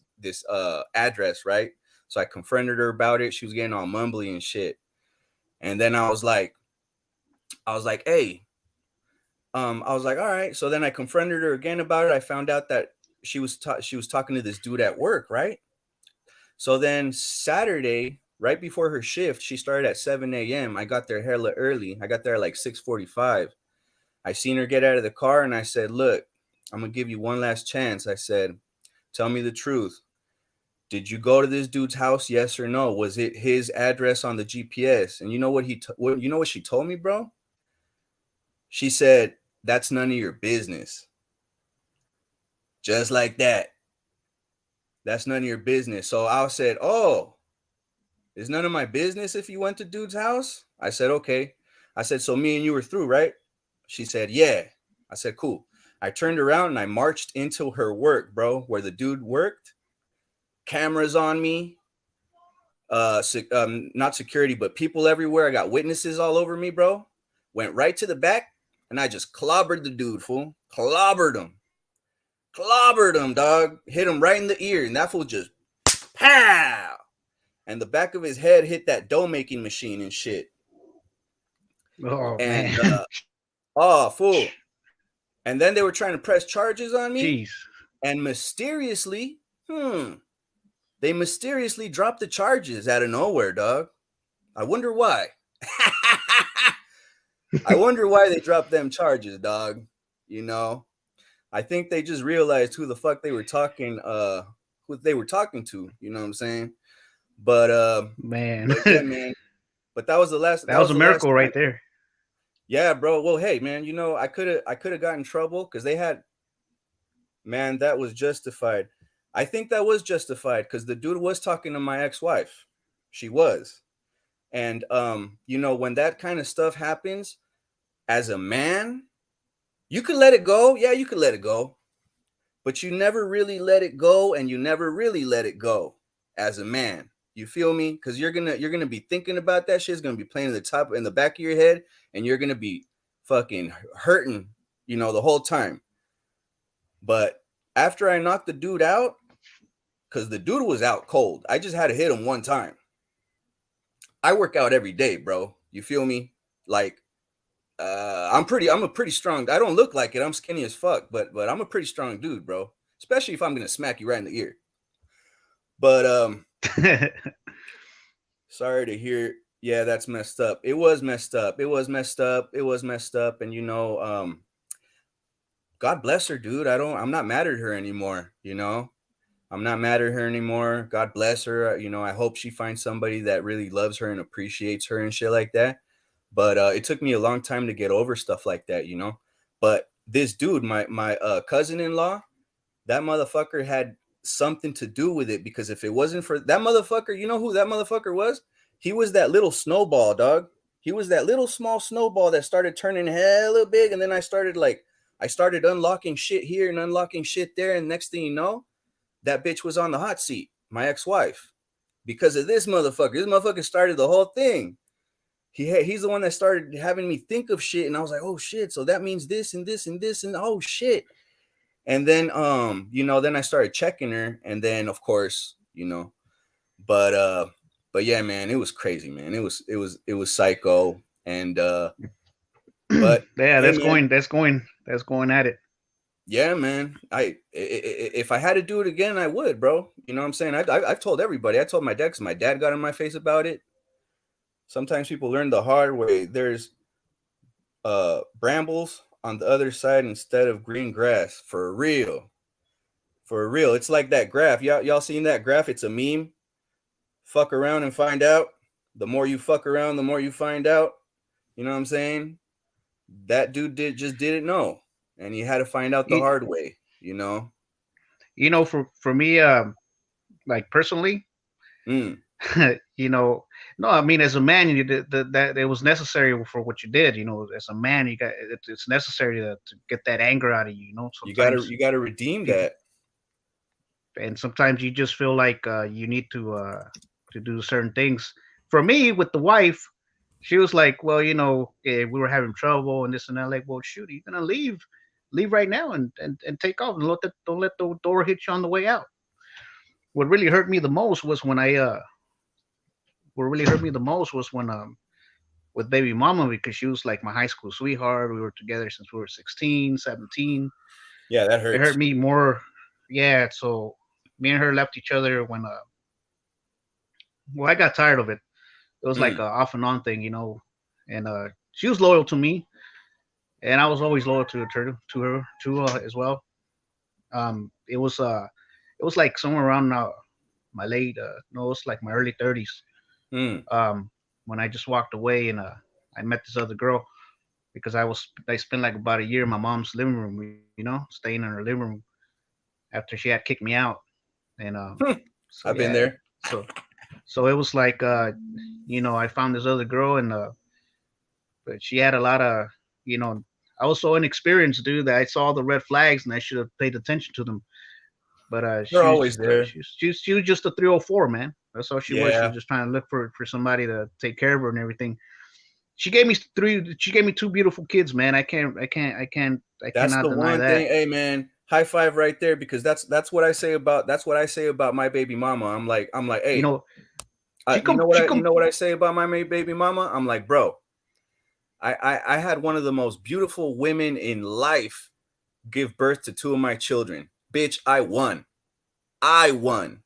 A: address, right? So I confronted her about it. She was getting all mumbly and shit. And then I was like, hey, I was like, all right. So then I confronted her again about it. I found out that she was talking to this dude at work, right? So then Saturday, right before her shift, she started at 7 a.m. I got there hella early. I got there at like 6:45. I seen her get out of the car and I said, look, I'm going to give you one last chance. I said, tell me the truth. Did you go to this dude's house? Yes or no? Was it his address on the GPS? And you know what you know what she told me, bro? She said, that's none of your business. Just like that. That's none of your business. So I said, oh, it's none of my business if you went to dude's house? I said, okay. I said, so me and you were through, right? She said, yeah. I said, cool. I turned around and I marched into her work, bro, where the dude worked. Cameras on me. Not security, but people everywhere. I got witnesses all over me, bro. Went right to the back and I just clobbered the dude, fool. Clobbered him, dog. Hit him right in the ear, and that fool just pow. And the back of his head hit that dough making machine and shit.
C: Oh,
A: and
C: man.
A: Oh, fool. And then they were trying to press charges on me.
C: Jeez.
A: And mysteriously, they mysteriously dropped the charges out of nowhere, dog. I wonder why. I wonder why they dropped them charges, dog. You know, I think they just realized who the fuck they were talking, who they were talking to. You know what I'm saying? But
C: Man,
A: but yeah, man. But that was the last.
C: that was a
A: the last
C: miracle right
A: time.
C: there.
A: Yeah, bro. Well, hey, man. You know, I could have gotten in trouble because they had. Man, that was justified. I think that was justified because the dude was talking to my ex-wife. She was. And you know, when that kind of stuff happens, as a man, you can let it go. Yeah, you can let it go. But you never really let it go, and you never really let it go as a man. You feel me? Because you're gonna be thinking about that shit. It's gonna be playing in the back of your head, and you're gonna be fucking hurting, you know, the whole time. But after I knocked the dude out, because the dude was out cold, I just had to hit him one time. I work out every day, bro. You feel me? Like, I'm a pretty strong. I don't look like it. I'm skinny as fuck, but I'm a pretty strong dude, bro. Especially if I'm gonna smack you right in the ear. But sorry to hear. Yeah, that's messed up. It was messed up. It was messed up. It was messed up. And you know, God bless her, dude. I'm not mad at her anymore. You know, I'm not mad at her anymore. God bless her. You know, I hope she finds somebody that really loves her and appreciates her and shit like that. But it took me a long time to get over stuff like that, you know. But this dude, my cousin-in-law, that motherfucker had something to do with it, because if it wasn't for that motherfucker, you know who that motherfucker was? He was that little snowball, dog. He was that little small snowball that started turning hella big, and then I started unlocking shit here and unlocking shit there, and next thing you know, that bitch was on the hot seat, my ex-wife, because of this motherfucker. This motherfucker started the whole thing. He's the one that started having me think of shit, and I was like, oh shit, so that means this and this and this, and oh shit. And then you know, then I started checking her, and then of course, you know, but yeah, man, it was crazy, man. It was psycho. And but
C: Yeah,
A: hey, man,
C: that's going at it.
A: yeah, man. If I had to do it again, I would, bro. You know what I'm saying? I've told everybody. I told my dad, 'cause my dad got in my face about it. Sometimes people learn the hard way. There's brambles on the other side instead of green grass. For real. For real. It's like that graph. Y'all seen that graph? It's a meme. Fuck around and find out. The more you fuck around, the more you find out. You know what I'm saying? That dude just didn't know. And he had to find out the
C: You,
A: hard way, you know?
C: you know, for me, like personally,
A: Mm,
C: you know, no, I mean, as a man, you did that it was necessary for what you did. You know, as a man, it's necessary to get that anger out of you. You know, sometimes
A: you gotta redeem
C: people,
A: that.
C: and sometimes you just feel like you need to do certain things. For me, with the wife, she was like, well, you know, we were having trouble and this and that. Like, well, shoot, you're gonna leave right now and take off, and don't let the door hit you on the way out. What really hurt me the most was when what really hurt me the most was when with baby mama, because she was like my high school sweetheart. We were together since we were 16, 17.
A: Yeah, that
C: It hurt
A: hurts.
C: me more. Yeah, so me and her left each other when well, I got tired of it. It was like
A: Mm,
C: a off and on thing, you know. And she was loyal to me, and I was always loyal to her as well. It was like somewhere around my late no, it's like my early 30s.
A: mm.
C: When I just walked away, and I met this other girl, because I spent like about a year in my mom's living room, you know, staying in her living room after she had kicked me out. And so
A: I've been
C: yeah,
A: there.
C: so so it was like you know, I found this other girl, and but she had a lot of, you know, I was so inexperienced, dude, that I saw the red flags and I should have paid attention to them. But
A: They're always there.
C: she was just a 304, man. That's all she was. She was
A: Yeah,
C: just trying to look for somebody to take care of her and everything. She gave me three. She gave me two beautiful kids, man. I
A: that's
C: cannot
A: the
C: deny
A: one
C: that.
A: thing. Hey, man, high five right there, because that's what I say about my baby mama. I'm like,
C: You
A: hey,
C: know,
A: you know what I say about my baby mama? I'm like, bro, I had one of the most beautiful women in life give birth to two of my children. Bitch, I won. I won.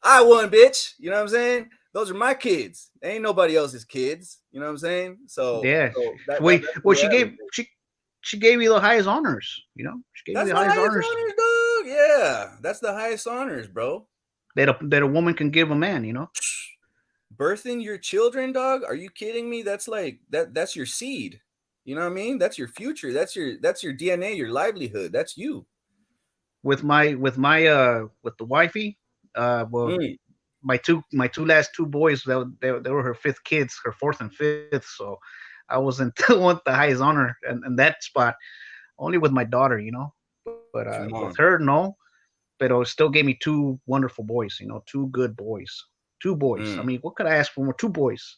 A: I won, bitch. You know what I'm saying? Those are my kids. They ain't nobody else's kids. You know what I'm saying? So,
C: Yeah.
A: that's
C: Well,
A: the way I look at it.
C: she gave you the highest honors. You know, she gave you
A: That's
C: the
A: the
C: highest
A: highest
C: honors
A: honors, dog. Yeah, that's the highest honors, bro.
C: that a woman can give a man. You know.
A: Birthing your children, dog. Are you kidding me? That's like that's your seed. You know what I mean? That's your future. That's your DNA, your livelihood. That's you.
C: With the wifey, well,
A: Mm,
C: my last two boys, they were her fifth kids, her fourth and fifth. So I wasn't want the highest honor in that spot. Only with my daughter, you know. But
A: come
C: with
A: on.
C: her, no. But it still gave me two wonderful boys. You know, two good boys. Two boys. I
A: Mm,
C: mean, what could I ask for more? Two boys.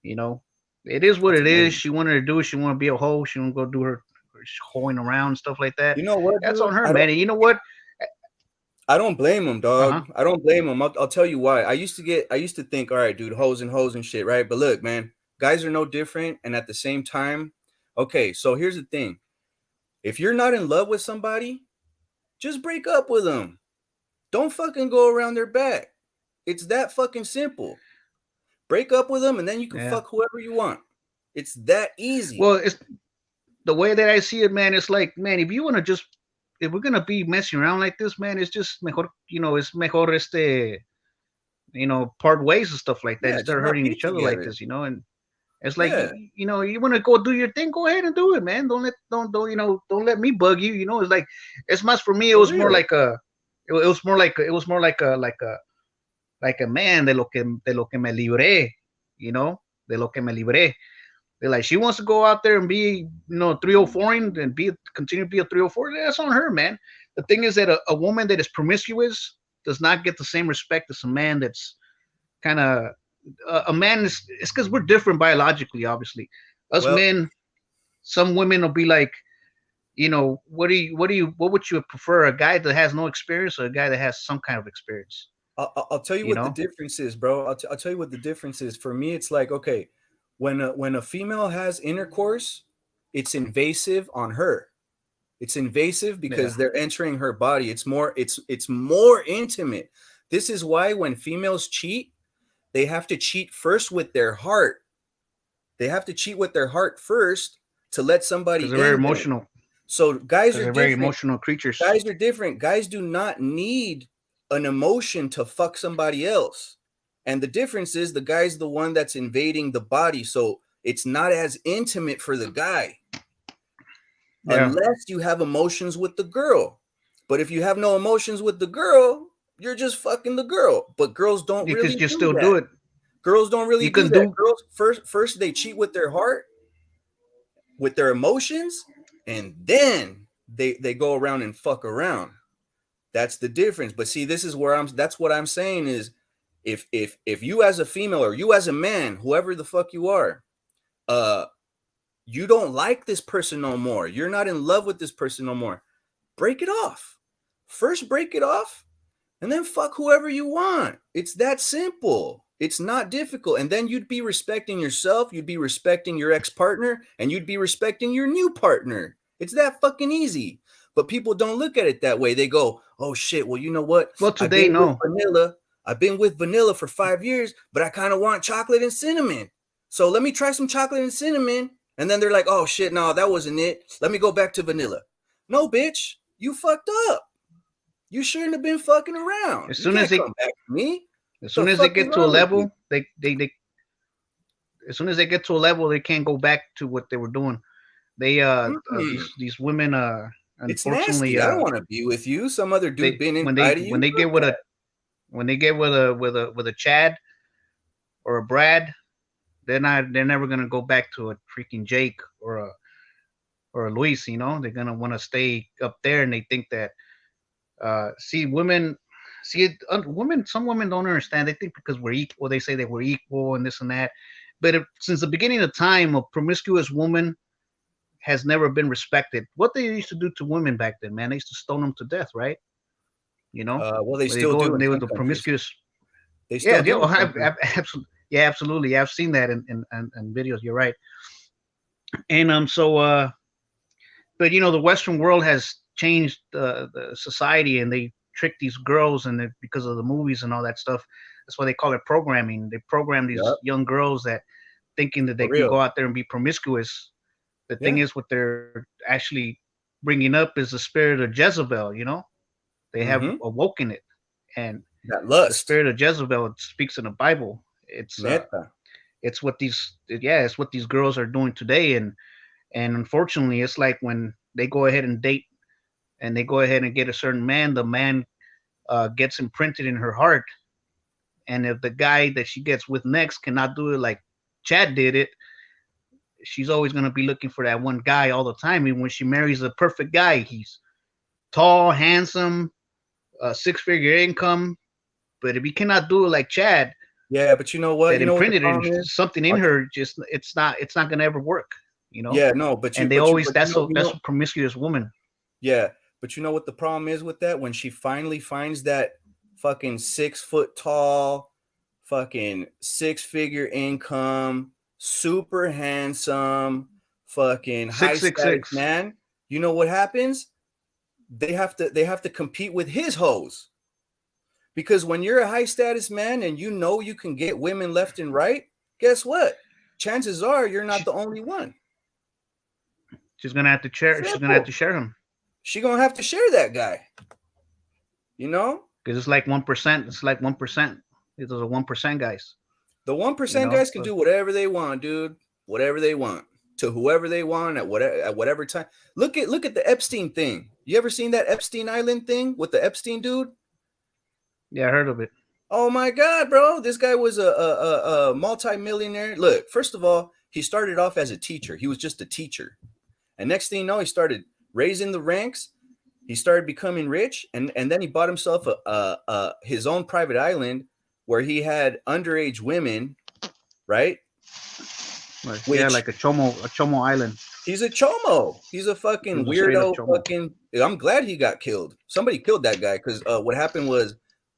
C: You know, it is what
A: that's
C: it is.
A: amazing.
C: She wanted to do it. She wanted to be a hoe. She want to go do her hoeing around and stuff like that.
A: You know what,
C: That's
A: dude?
C: on her, man. And you know what?
A: I don't blame him,
C: Uh huh.
A: dog. I don't blame him. I'll tell you why. I used to think, all right, dude, hoes and shit, right? But look, man, guys are no different. And at the same time, okay, so here's the thing. If you're not in love with somebody, just break up with them. Don't fucking go around their back. It's that fucking simple. Break up with them and then you can
C: Yeah.
A: fuck whoever you want. It's that easy.
C: Well, it's the way that I see it, man. It's like, man, if you want to just, if we're gonna be messing around like this, man, it's just mejor, you know, it's mejor part ways and stuff like that
A: Yeah,
C: instead
A: just
C: of
A: not
C: hurting
A: be
C: each other like
A: together.
C: this, you know. And it's like,
A: Yeah,
C: you know, you want to go do your thing, go ahead and do it, man. Don't let me bug you. You know, it's like, it's much for me. It
A: for
C: was more
A: real.
C: like like a man de lo que me libré, you know, de lo que me libré. They're like, she wants to go out there and be, 304 and continue to be a 304. That's on her, man. The thing is that a woman that is promiscuous does not get the same respect as a man that's kind of a man is. It's because we're different biologically, obviously. Us
A: Well,
C: men, some women will be like, what would you prefer? A guy that has no experience or a guy that has some kind of experience?
A: I'll tell you
C: You
A: what the
C: know?
A: difference is, bro. I'll tell you what the difference is. For me, it's like, okay, when a female has intercourse, it's invasive on her. It's invasive
C: Yeah.
A: because they're entering her body. It's more intimate. This is why when females cheat, they have to cheat first with their heart. They have to cheat with their heart first to let somebody
C: Because they're very
A: in them.
C: emotional.
A: So guys
C: Because
A: are
C: they're very
A: different.
C: emotional creatures.
A: Guys are different. Guys do not need an emotion to fuck somebody else. And the difference is the guy's the one that's invading the body. So it's not as intimate for the guy
C: Yeah.
A: unless you have emotions with the girl. But if you have no emotions with the girl, you're just fucking the girl. But girls don't
C: You could
A: really
C: just
A: do
C: still do
A: that.
C: it.
A: Girls don't really
C: You
A: do
C: can
A: that.
C: do.
A: Girls first they cheat with their heart, with their emotions, and then they go around and fuck around. That's the difference. But see, this is where that's what I'm saying is if you as a female or you as a man, whoever the fuck you are, uh you don't like this person no more. You're not in love with this person no more. Break it off. First break it off and then fuck whoever you want. It's that simple. It's not difficult. And then you'd be respecting yourself, you'd be respecting your ex-partner, and you'd be respecting your new partner. It's that fucking easy. But people don't look at it that way. They go, "Oh shit, well, you know what?
C: Well,
A: I've
C: today,
A: been with
C: no.
A: vanilla. I've been with vanilla for 5 years, but I kind of want chocolate and cinnamon. So let me try some chocolate and cinnamon." And then they're like, "Oh shit, no, that wasn't it. Let me go back to vanilla." No, bitch, you fucked up. You shouldn't have been fucking around.
C: As
A: You
C: soon as
A: can't
C: they,
A: come back to me.
C: as
A: The
C: soon as they
A: fuck is
C: get to a
A: wrong with you?
C: level, as soon as they get to a level, they can't go back to what they were doing. They,
A: Mm-mm.
C: these women,
A: It's
C: unfortunately,
A: nasty. I don't want to be with you. Some other dude
C: they
A: been
C: when
A: inside of
C: when
A: you.
C: they get
A: Fuck
C: with
A: that.
C: a Chad or a Brad, they're never gonna go back to a freaking Jake or a Luis. You know, they're gonna want to stay up there, and they think that see women. Some women don't understand. They think because we're equal, they say that we're equal and this and that. But since the beginning of time, a promiscuous woman has never been respected. What they used to do to women back then, man, they used to stone them to death, right? You know,
A: Well, they
C: where they
A: still
C: go
A: do
C: and
A: in
C: they were
A: some
C: the
A: countries.
C: promiscuous.
A: They
C: Yeah,
A: still
C: yeah,
A: do in some countries.
C: absolutely. Yeah, absolutely. I've seen that in videos. You're right. And but the Western world has changed the society, and they trick these girls, and because of the movies and all that stuff. That's why they call it programming. They program these
A: Yep,
C: young girls that thinking that
A: for
C: they can go
A: real.
C: out there and be promiscuous. The thing
A: Yeah.
C: is, what they're actually bringing up is the spirit of Jezebel. They have
A: Mm-hmm.
C: awoken it, and
A: That
C: the
A: lust.
C: spirit of Jezebel, it speaks in the Bible.
A: Neta.
C: It's what these girls are doing today, and unfortunately, it's like when they go ahead and date, and they go ahead and get a certain man, the man gets imprinted in her heart, and if the guy that she gets with next cannot do it like Chad did it, she's always going to be looking for that one guy all the time. And when she marries the perfect guy, he's tall, handsome, six-figure income, but if he cannot do it like Chad,
A: Yeah, but you know what?
C: that
A: You know what the
C: imprinted in
A: problem is?
C: something in
A: I'll t-
C: her, just it's not gonna ever work, you know.
A: yeah, no, but
C: And
A: you
C: they
A: but you
C: always
A: but you know,
C: that's a promiscuous woman.
A: yeah, but you know what the problem is with that? When she finally finds that fucking 6 foot tall, fucking six-figure income, super handsome, fucking high
C: Six six
A: status
C: six.
A: man, you know what happens? They have to compete with his hoes. Because when you're a high status man and you know you can get women left and right, guess what? Chances are you're not
C: She,
A: the only one.
C: she's gonna have to share. She's gonna have to
A: Simple.
C: share him
A: She gonna have to share that guy. You know,
C: because it's like 1%. It's like 1%. These are the 1% guys.
A: the 1% guys can do whatever they want, dude. Whatever they want to whoever they want at whatever time. Look at the Epstein thing. You ever seen that Epstein Island thing with the Epstein dude?
C: Yeah, I heard of it.
A: Oh my God, bro! This guy was a multi-millionaire. Look, first of all, he started off as a teacher. He was just a teacher, and next thing you know, he started raising the ranks. He started becoming rich, and then he bought himself his own private island where he had underage women, right?
C: Yeah,
A: Which
C: like a chomo island.
A: he's a chomo. He's a
C: He
A: fucking
C: was a straight up
A: weirdo.
C: chomo.
A: Fucking. I'm glad he got killed. Somebody killed that guy because what happened was,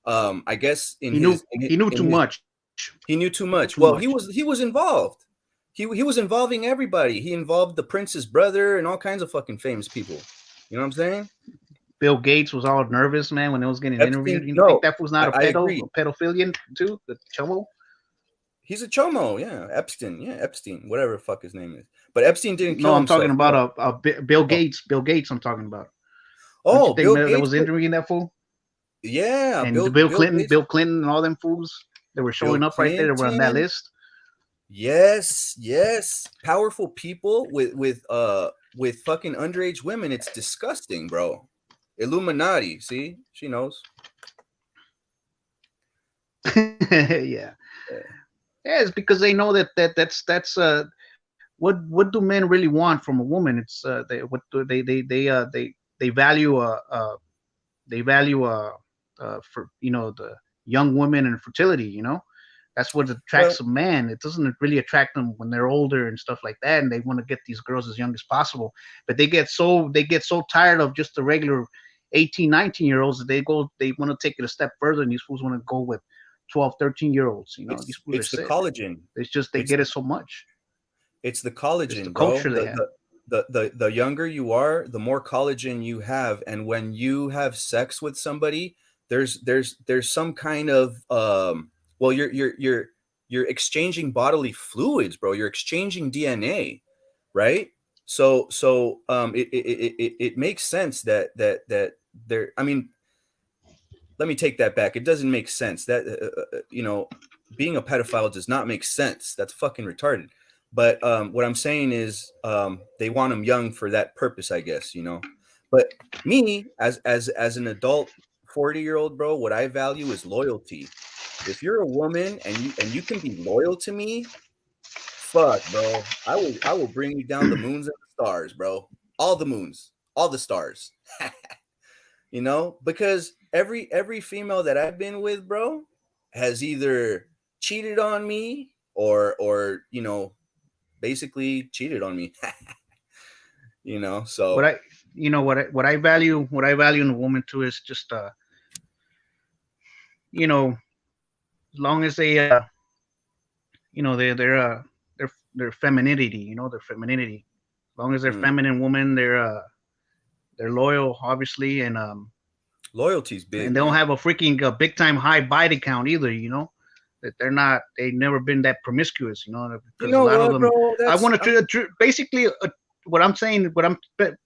A: I guess
C: He knew too much.
A: he knew too much.
C: Too
A: Well,
C: much.
A: he was involved. He was involving everybody. He involved the prince's brother and all kinds of fucking famous people. You know what I'm saying?
C: Bill Gates was all nervous, man, when it was getting interviewed.
A: Epstein.
C: You think
A: No,
C: that was not a
A: I agree.
C: pedophilian too? The chomo?
A: He's a chomo. Yeah, Epstein. Yeah, Epstein. Whatever the fuck his name is. But Epstein didn't
C: No,
A: kill
C: I'm talking
A: himself.
C: about
A: No.
C: Bill Gates. Bill Gates, I'm talking about. Don't
A: Oh,
C: you think
A: Bill
C: that
A: Gates.
C: was interviewing that fool?
A: Yeah,
C: And
A: Bill
C: Bill
A: Gates.
C: Clinton, and all them fools that were showing
A: Bill
C: up right there. They were on that
A: Clinton.
C: list.
A: Yes. Powerful people with fucking underage women. It's disgusting, bro. Illuminati. See, she knows.
C: Yeah, it's because they know that's what do men really want from a woman? It's what do they value they value for the young women and fertility. That's what
A: Well,
C: attracts a man. It doesn't really attract them when they're older and stuff like that, and they want to get these girls as young as possible. But they get so tired of just the regular 18, 19-year-olds that they want to take it a step further, and these fools want to go with 12, 13-year-olds. These fools are
A: it's the
C: sick.
A: collagen.
C: It's just they
A: It's
C: get it so much.
A: it's the
C: It's the
A: collagen, bro.
C: culture they have.
A: The younger you are, the more collagen you have, and when you have sex with somebody, there's some kind of well, you're exchanging bodily fluids, bro. You're exchanging DNA, right? So it makes sense that there. I mean, let me take that back. It doesn't make sense that being a pedophile does not make sense. That's fucking retarded. But what I'm saying is they want them young for that purpose, I guess. But me as an adult 40-year-old, bro, what I value is loyalty. If you're a woman and you can be loyal to me, fuck, bro, I will bring you down the moons and the stars, bro. All the moons, all the stars. Because every female that I've been with, bro, has either cheated on me or basically cheated on me.
C: What
A: So
C: I value in a woman too is just as long as you know, their femininity, you know, their femininity. As long as they're
A: Mm.
C: feminine women, they're loyal, obviously,
A: Loyalty's big,
C: and they don't
A: man.
C: have a freaking big time high body count either, you know. That they've never been that promiscuous, you know,
A: You
C: because a
A: know
C: lot of
A: what,
C: them.
A: bro?
C: I
A: That's
C: want to basically what I'm saying,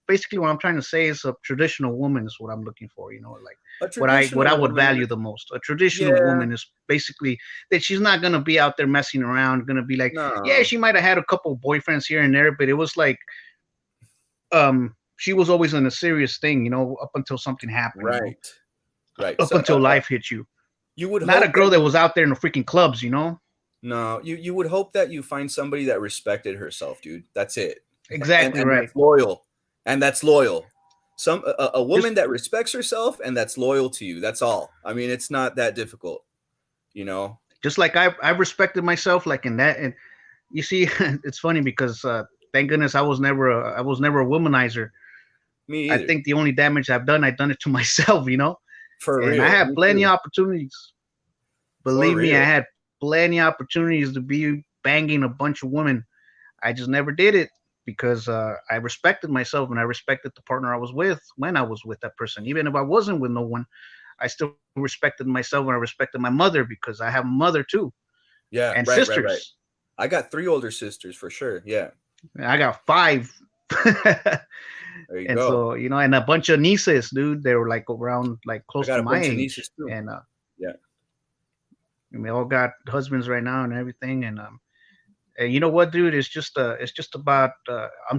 C: basically what I'm trying to say is a traditional woman is what I'm looking for, you know, like
A: a
C: what I
A: traditional
C: would
A: woman.
C: value the most. A traditional
A: Yeah,
C: woman is basically that she's not gonna be out there messing around, gonna be like, yeah,
A: no,
C: she might have had a couple of boyfriends here and there, but it was like she was always in a serious thing, you know, up until something happened, you know,
A: right, right.
C: up
A: So
C: until life hit you.
A: you would
C: Not a
A: hope that
C: girl that was out there in the freaking clubs, you know.
A: no, you would hope that you find somebody that respected herself, dude. That's it, and
C: Exactly
A: and
C: right.
A: that's loyal, and that's loyal. A
C: Just
A: woman that respects herself and that's loyal to you. That's all. I mean, it's not that difficult, you know.
C: just like I've respected myself, like in that. And you see, it's funny because thank goodness I was never a womanizer.
A: Me
C: I
A: either,
C: think the only damage I've done it to myself, you know.
A: for
C: And I
A: real.
C: had
A: Me
C: plenty
A: too,
C: of opportunities.
A: for
C: Believe me, I
A: real.
C: had plenty of opportunities to be banging a bunch of women. I just never did it because I respected myself and I respected the partner I was with when I was with that person. Even if I wasn't with no one, I still respected myself and I respected my mother because I have a mother too
A: Yeah,
C: and
A: right, right, right.
C: sisters.
A: I got 3 older sisters for sure. Yeah,
C: I got five.
A: there you
C: And
A: go.
C: so, you know, and a bunch of nieces, dude. They were like around like
A: I
C: close
A: got
C: to
A: a
C: my
A: bunch of
C: age.
A: nieces too. Yeah,
C: And they all got husbands right now and everything. And you know what, dude? It's just about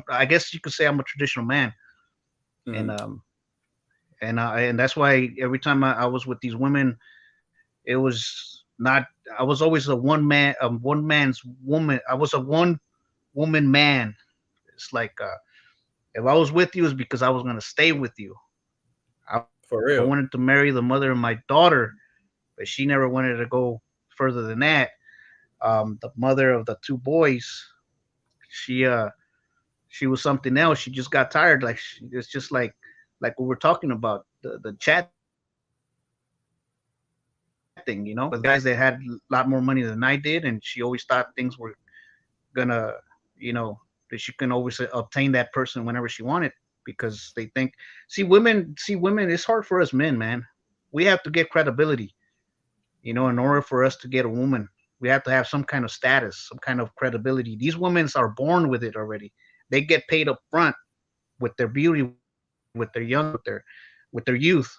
C: I guess you could say I'm a traditional man. And
A: mm,
C: and that's why every time I was with these women, it was not. I was always one man's woman. I was a one woman man. It's like if I was with you, it's because I was gonna stay with you. I
A: for
C: wanted
A: real.
C: to marry the mother of my daughter, but she never wanted to go further than that. The mother of the two boys, she she was something else. She just got tired. It's just like what we're talking about the chat thing, you know. She was with guys that had a lot more money than I did, and she always thought things were gonna, you know, that she can always obtain that person whenever she wanted because they think see women. It's hard for us men, man. We have to get credibility, you know, in order for us to get a woman. We have to have some kind of status, some kind of credibility. These women are born with it already. They get paid up front with their beauty, with their young, with their youth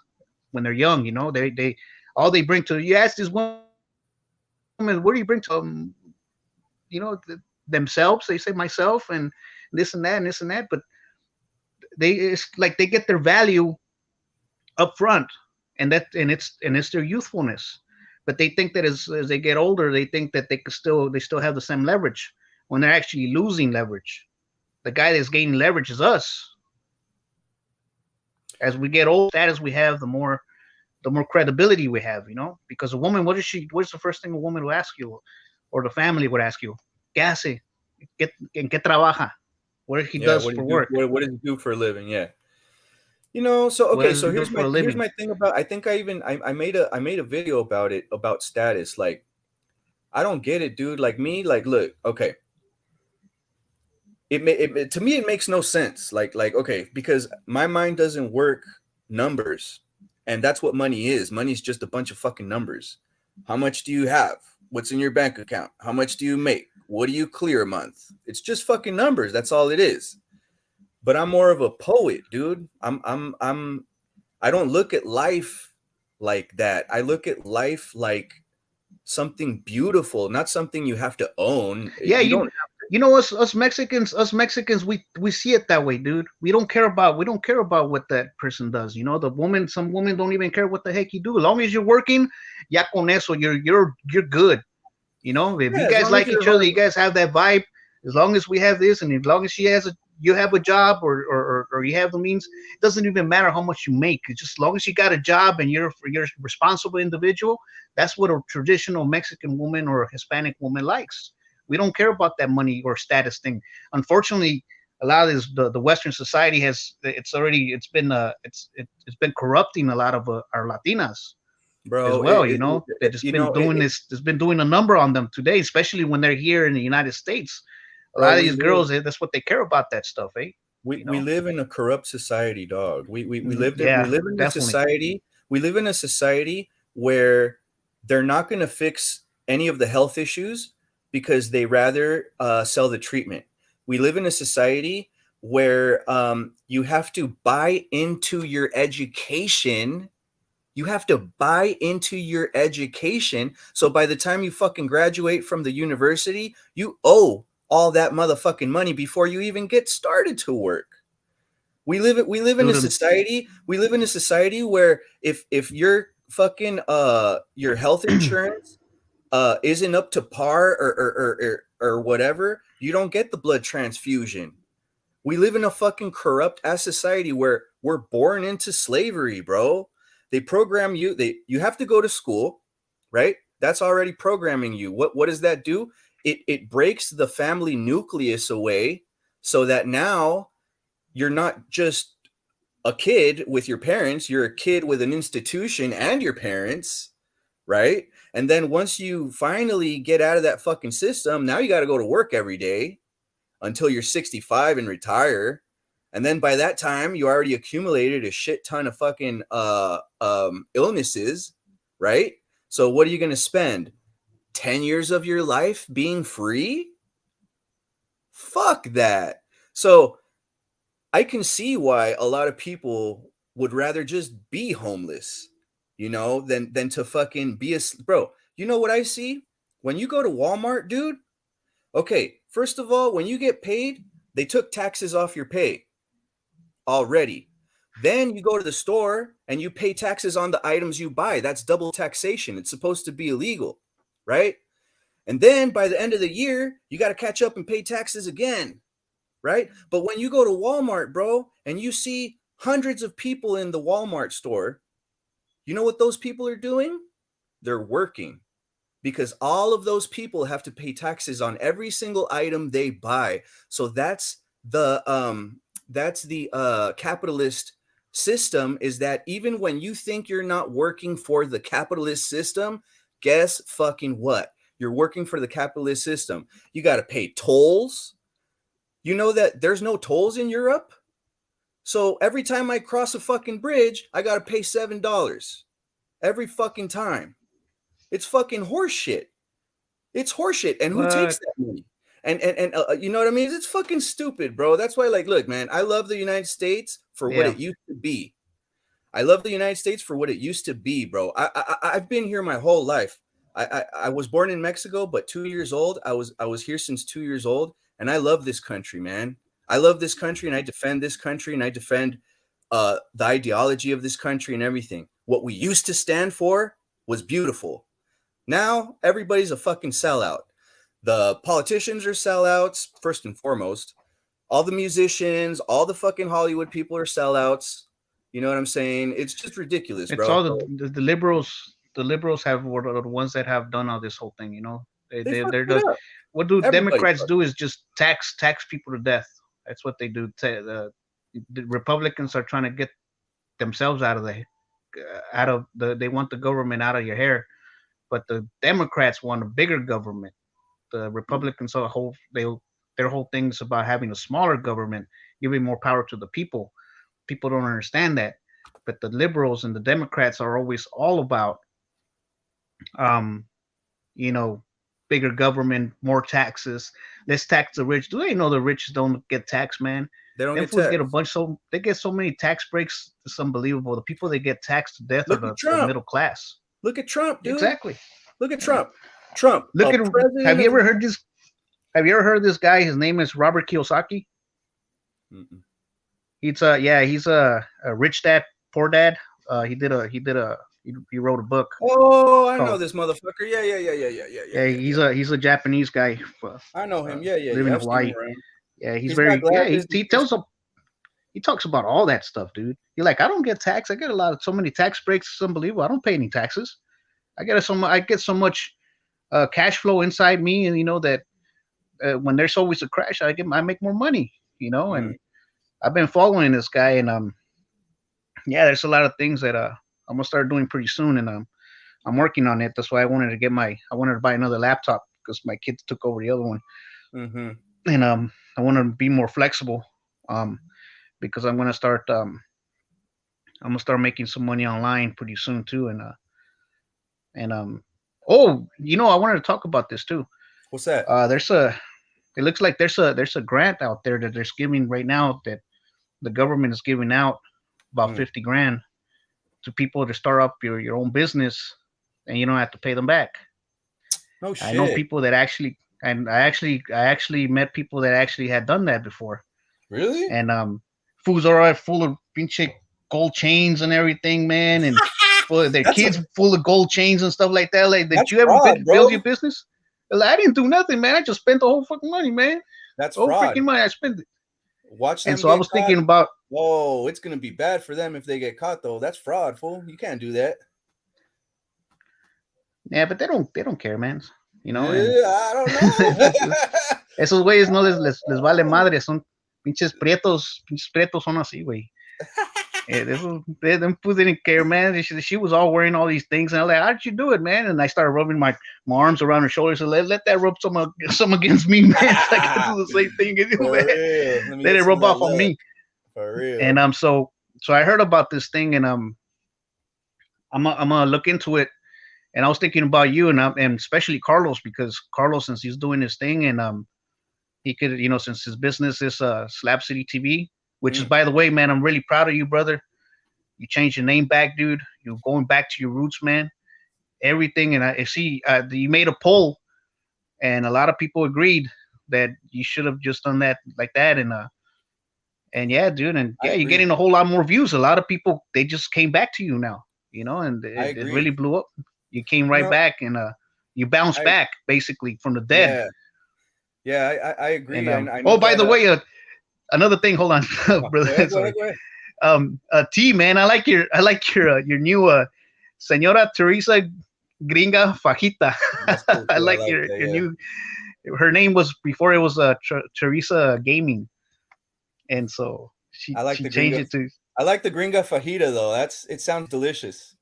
C: when they're young. You know, they all they bring to you ask these women, what do you bring to the table? You know, themselves. They say myself and this and that and this and that, but it's like they get their value up front, and it's their youthfulness. But they think that as they get older, they think that they still have the same leverage when they're actually losing leverage. The guy that's gaining leverage is us. As we get older, status we have, the more credibility we have, you know. Because a woman, what is the first thing a woman will ask you, or the family would ask you? ¿Qué hace? ¿En qué trabaja? What he
A: yeah.
C: does
A: What do
C: for
A: you do?
C: work?
A: What does he do for a living? Yeah. You know, so
C: What
A: okay,
C: does
A: so
C: he do for a
A: here's
C: living?
A: my thing about I think I made a video about it about status. Like I don't get it, dude. Like me, like look, okay. To me it makes no sense. Like okay, because my mind doesn't work numbers. And that's what money is. Money is just a bunch of fucking numbers. How much do you have? What's in your bank account? How much do you make? What do you clear a month? It's just fucking numbers. That's all it is. But I'm more of a poet, dude. I don't look at life like that. I look at life like something beautiful, not something you have to own.
C: Yeah,
A: You don't.
C: you know us Mexicans we see it that way, dude. We don't care about what that person does. You know, some women don't even care what the heck you do. As long as you're working, ya con eso, you're good. You know, if you
A: Yeah, as
C: guys
A: long as
C: like
A: you're
C: each other,
A: hard.
C: you guys have that vibe. As long as we have this, and as long as you have a job, or you have the means, it doesn't even matter how much you make. It's just as long as you got a job and you're a responsible individual. That's what a traditional Mexican woman or a Hispanic woman likes. We don't care about that money or status thing. Unfortunately, a lot of this the Western society has it's been corrupting a lot of our Latinas.
A: bro.
C: as well. They've just been doing this. It's been doing a number on them today, especially when they're here in the United States. A lot of these girls, that's what they care about, that stuff, eh?
A: We live in a corrupt society, dog. We live in a
C: definitely.
A: society. We live in a society where they're not going to fix any of the health issues because they rather sell the treatment. We live in a society where you have to buy into your education. You have to buy into your education. So by the time you fucking graduate from the university, you owe all that motherfucking money before you even get started to work. We live in a society. We live in a society where if your fucking your health insurance isn't up to par or whatever, you don't get the blood transfusion. We live in a fucking corrupt ass society where we're born into slavery, bro. They program you. You have to go to school, right? That's already programming you. What does that do? It breaks the family nucleus away so that now you're not just a kid with your parents, you're a kid with an institution and your parents, right? And then once you finally get out of that fucking system, now you got to go to work every day until you're 65 and retire. And then by that time, you already accumulated a shit ton of fucking illnesses, right? So what are you going to spend 10 years of your life being free? Fuck that. So I can see why a lot of people would rather just be homeless, than to fucking be bro. You know what I see? When you go to Walmart, dude, okay, first of all, when you get paid, they took taxes off your pay already. Then you go to the store and you pay taxes on the items you buy. That's double taxation. It's supposed to be illegal, right? And then by the end of the year, you got to catch up and pay taxes again, right? But when you go to Walmart, bro, and you see hundreds of people in the Walmart store, you know what those people are doing? They're working, because all of those people have to pay taxes on every single item they buy. So that's the capitalist system, is that even when you think you're not working for the capitalist system, guess fucking what? You're working for the capitalist system. You got to pay tolls. You know that there's no tolls in Europe? So every time I cross a fucking bridge, I got to pay $7 every fucking time. It's fucking horseshit. It's horseshit. And who takes that money? And you know what I mean? It's fucking stupid, bro. That's why, like, look, man, I love the United States for what it used to be. I love the United States for what it used to be, bro. I've been here my whole life. I was born in Mexico, but 2 years old. I was here since 2 years old, and I love this country, man. I love this country, and I defend this country, and I defend the ideology of this country and everything. What we used to stand for was beautiful. Now everybody's a fucking sellout. The politicians are sellouts, first and foremost. All the musicians, all the fucking Hollywood people are sellouts. You know what I'm saying? It's just ridiculous, bro.
C: It's all the liberals. The liberals are the ones that have done all this whole thing. They're what do Democrats do is just tax people to death. That's what they do. The Republicans are trying to get themselves out of they want the government out of your hair, but the Democrats want a bigger government. The Republicans their whole thing's about having a smaller government, giving more power to the people. People don't understand that, but the liberals and the Democrats are always all about, bigger government, more taxes. Let's tax the rich. Do they know the rich don't get taxed, man?
A: They don't get taxed.
C: They get so many tax breaks. It's unbelievable. The people that get taxed to death are the middle class.
A: Look at Trump, dude.
C: Exactly.
A: Look at Trump. Trump.
C: Look at. Have you ever heard this? Have you ever heard this guy? His name is Robert Kiyosaki. Mm-mm. He's a rich dad, poor dad. He wrote a book.
A: Oh, I know this motherfucker. Yeah.
C: He's a Japanese guy.
A: I know him. Yeah.
C: Living in Hawaii. Yeah, he's very. Yeah, he talks about all that stuff, dude. You're like, I don't get taxed. I get so many tax breaks. It's unbelievable. I don't pay any taxes. I get so much cash flow inside me, and that when there's always a crash, I make more money. And I've been following this guy, and there's a lot of things that I'm gonna start doing pretty soon, and I'm working on it. That's why I wanted to buy another laptop because my kids took over the other one,
A: Mm-hmm.
C: and I want to be more flexible, um, because I'm gonna start making some money online pretty soon too, and oh, I wanted to talk about this too.
A: What's that?
C: There's a It looks like there's a grant out there that they're giving right now that the government is giving out about 50 grand to people to start up your own business, and you don't have to pay them back.
A: No
C: I know
A: shit.
C: people that actually, and I actually met people that actually had done that before,
A: Really?
C: and fools are all full of pinche gold chains and everything, man, and full of their
A: That's
C: kids full of gold chains and stuff like that. Like, did
A: that's
C: you ever
A: fraud,
C: build
A: bro.
C: your business? Like, I didn't do nothing, man. I just spent the whole fucking money, man.
A: That's
C: The whole
A: fraud.
C: freaking money I spent it.
A: Watch
C: And
A: them
C: so I
A: get
C: was
A: caught.
C: thinking about,
A: Whoa, it's gonna be bad for them if they get caught though. That's fraud, fool. You can't do that.
C: yeah, but they don't care, man. And
A: I don't know.
C: esos güeyes no les vale madre, son pinches prietos son así, güey. Them fools didn't care, man. She was all wearing all these things, and I'm like, how'd you do it, man? And I started rubbing my arms around her shoulders, and let that rub some against me, man. So I can do the same thing as you,
A: For
C: man.
A: real. Let me
C: Let
A: get
C: it
A: some of
C: rub
A: that
C: off on
A: love.
C: me.
A: For real.
C: And so I heard about this thing, and I'm gonna look into it. And I was thinking about you, and especially Carlos, because Carlos, since he's doing his thing, and he could, since his business is Slab City TV, which is, by the way, man, I'm really proud of you, brother. You changed your name back, dude. You're going back to your roots, man. Everything, and I see you made a poll, and a lot of people agreed that you should have just done that like that, and yeah, dude, and
A: I
C: yeah, you're
A: agree.
C: getting a whole lot more views. A lot of people, they just came back to you now, and
A: I
C: it
A: agree.
C: really blew up. You came right back, and you bounced back basically from the dead.
A: Yeah, I agree.
C: And
A: I know
C: by
A: that.
C: the way, another thing. Hold on, brother.
A: Go ahead,
C: Sorry.
A: go ahead.
C: T, man, I like your new Señora Teresa Gringa Fajita.
A: Cool,
C: I like your new. Her name was before it was Teresa Gaming, and so she changed it to.
A: I like the Gringa Fajita though. It sounds delicious.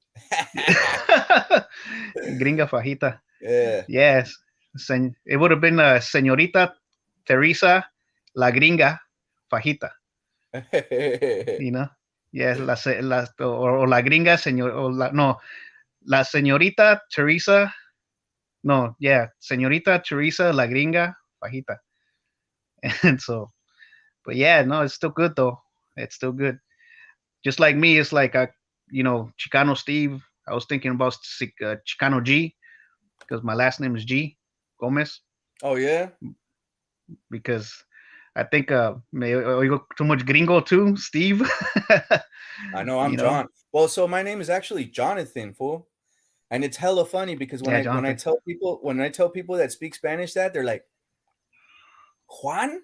C: Gringa Fajita.
A: Yeah.
C: Yes. It would have been Señorita Teresa La Gringa Fajita. Yes, or La Gringa La Señorita Teresa. No, yeah, Señorita Teresa La Gringa Fajita. And so, but yeah, no, it's still good though. It's still good. Just like me, it's like Chicano Steve. I was thinking about Chicano G, because my last name is G Gomez.
A: Oh yeah.
C: Because I think you go too much gringo too, Steve.
A: I know I'm John. Well, so my name is actually Jonathan, fool. And it's hella funny because when I tell people that speak Spanish that, they're like, Juan?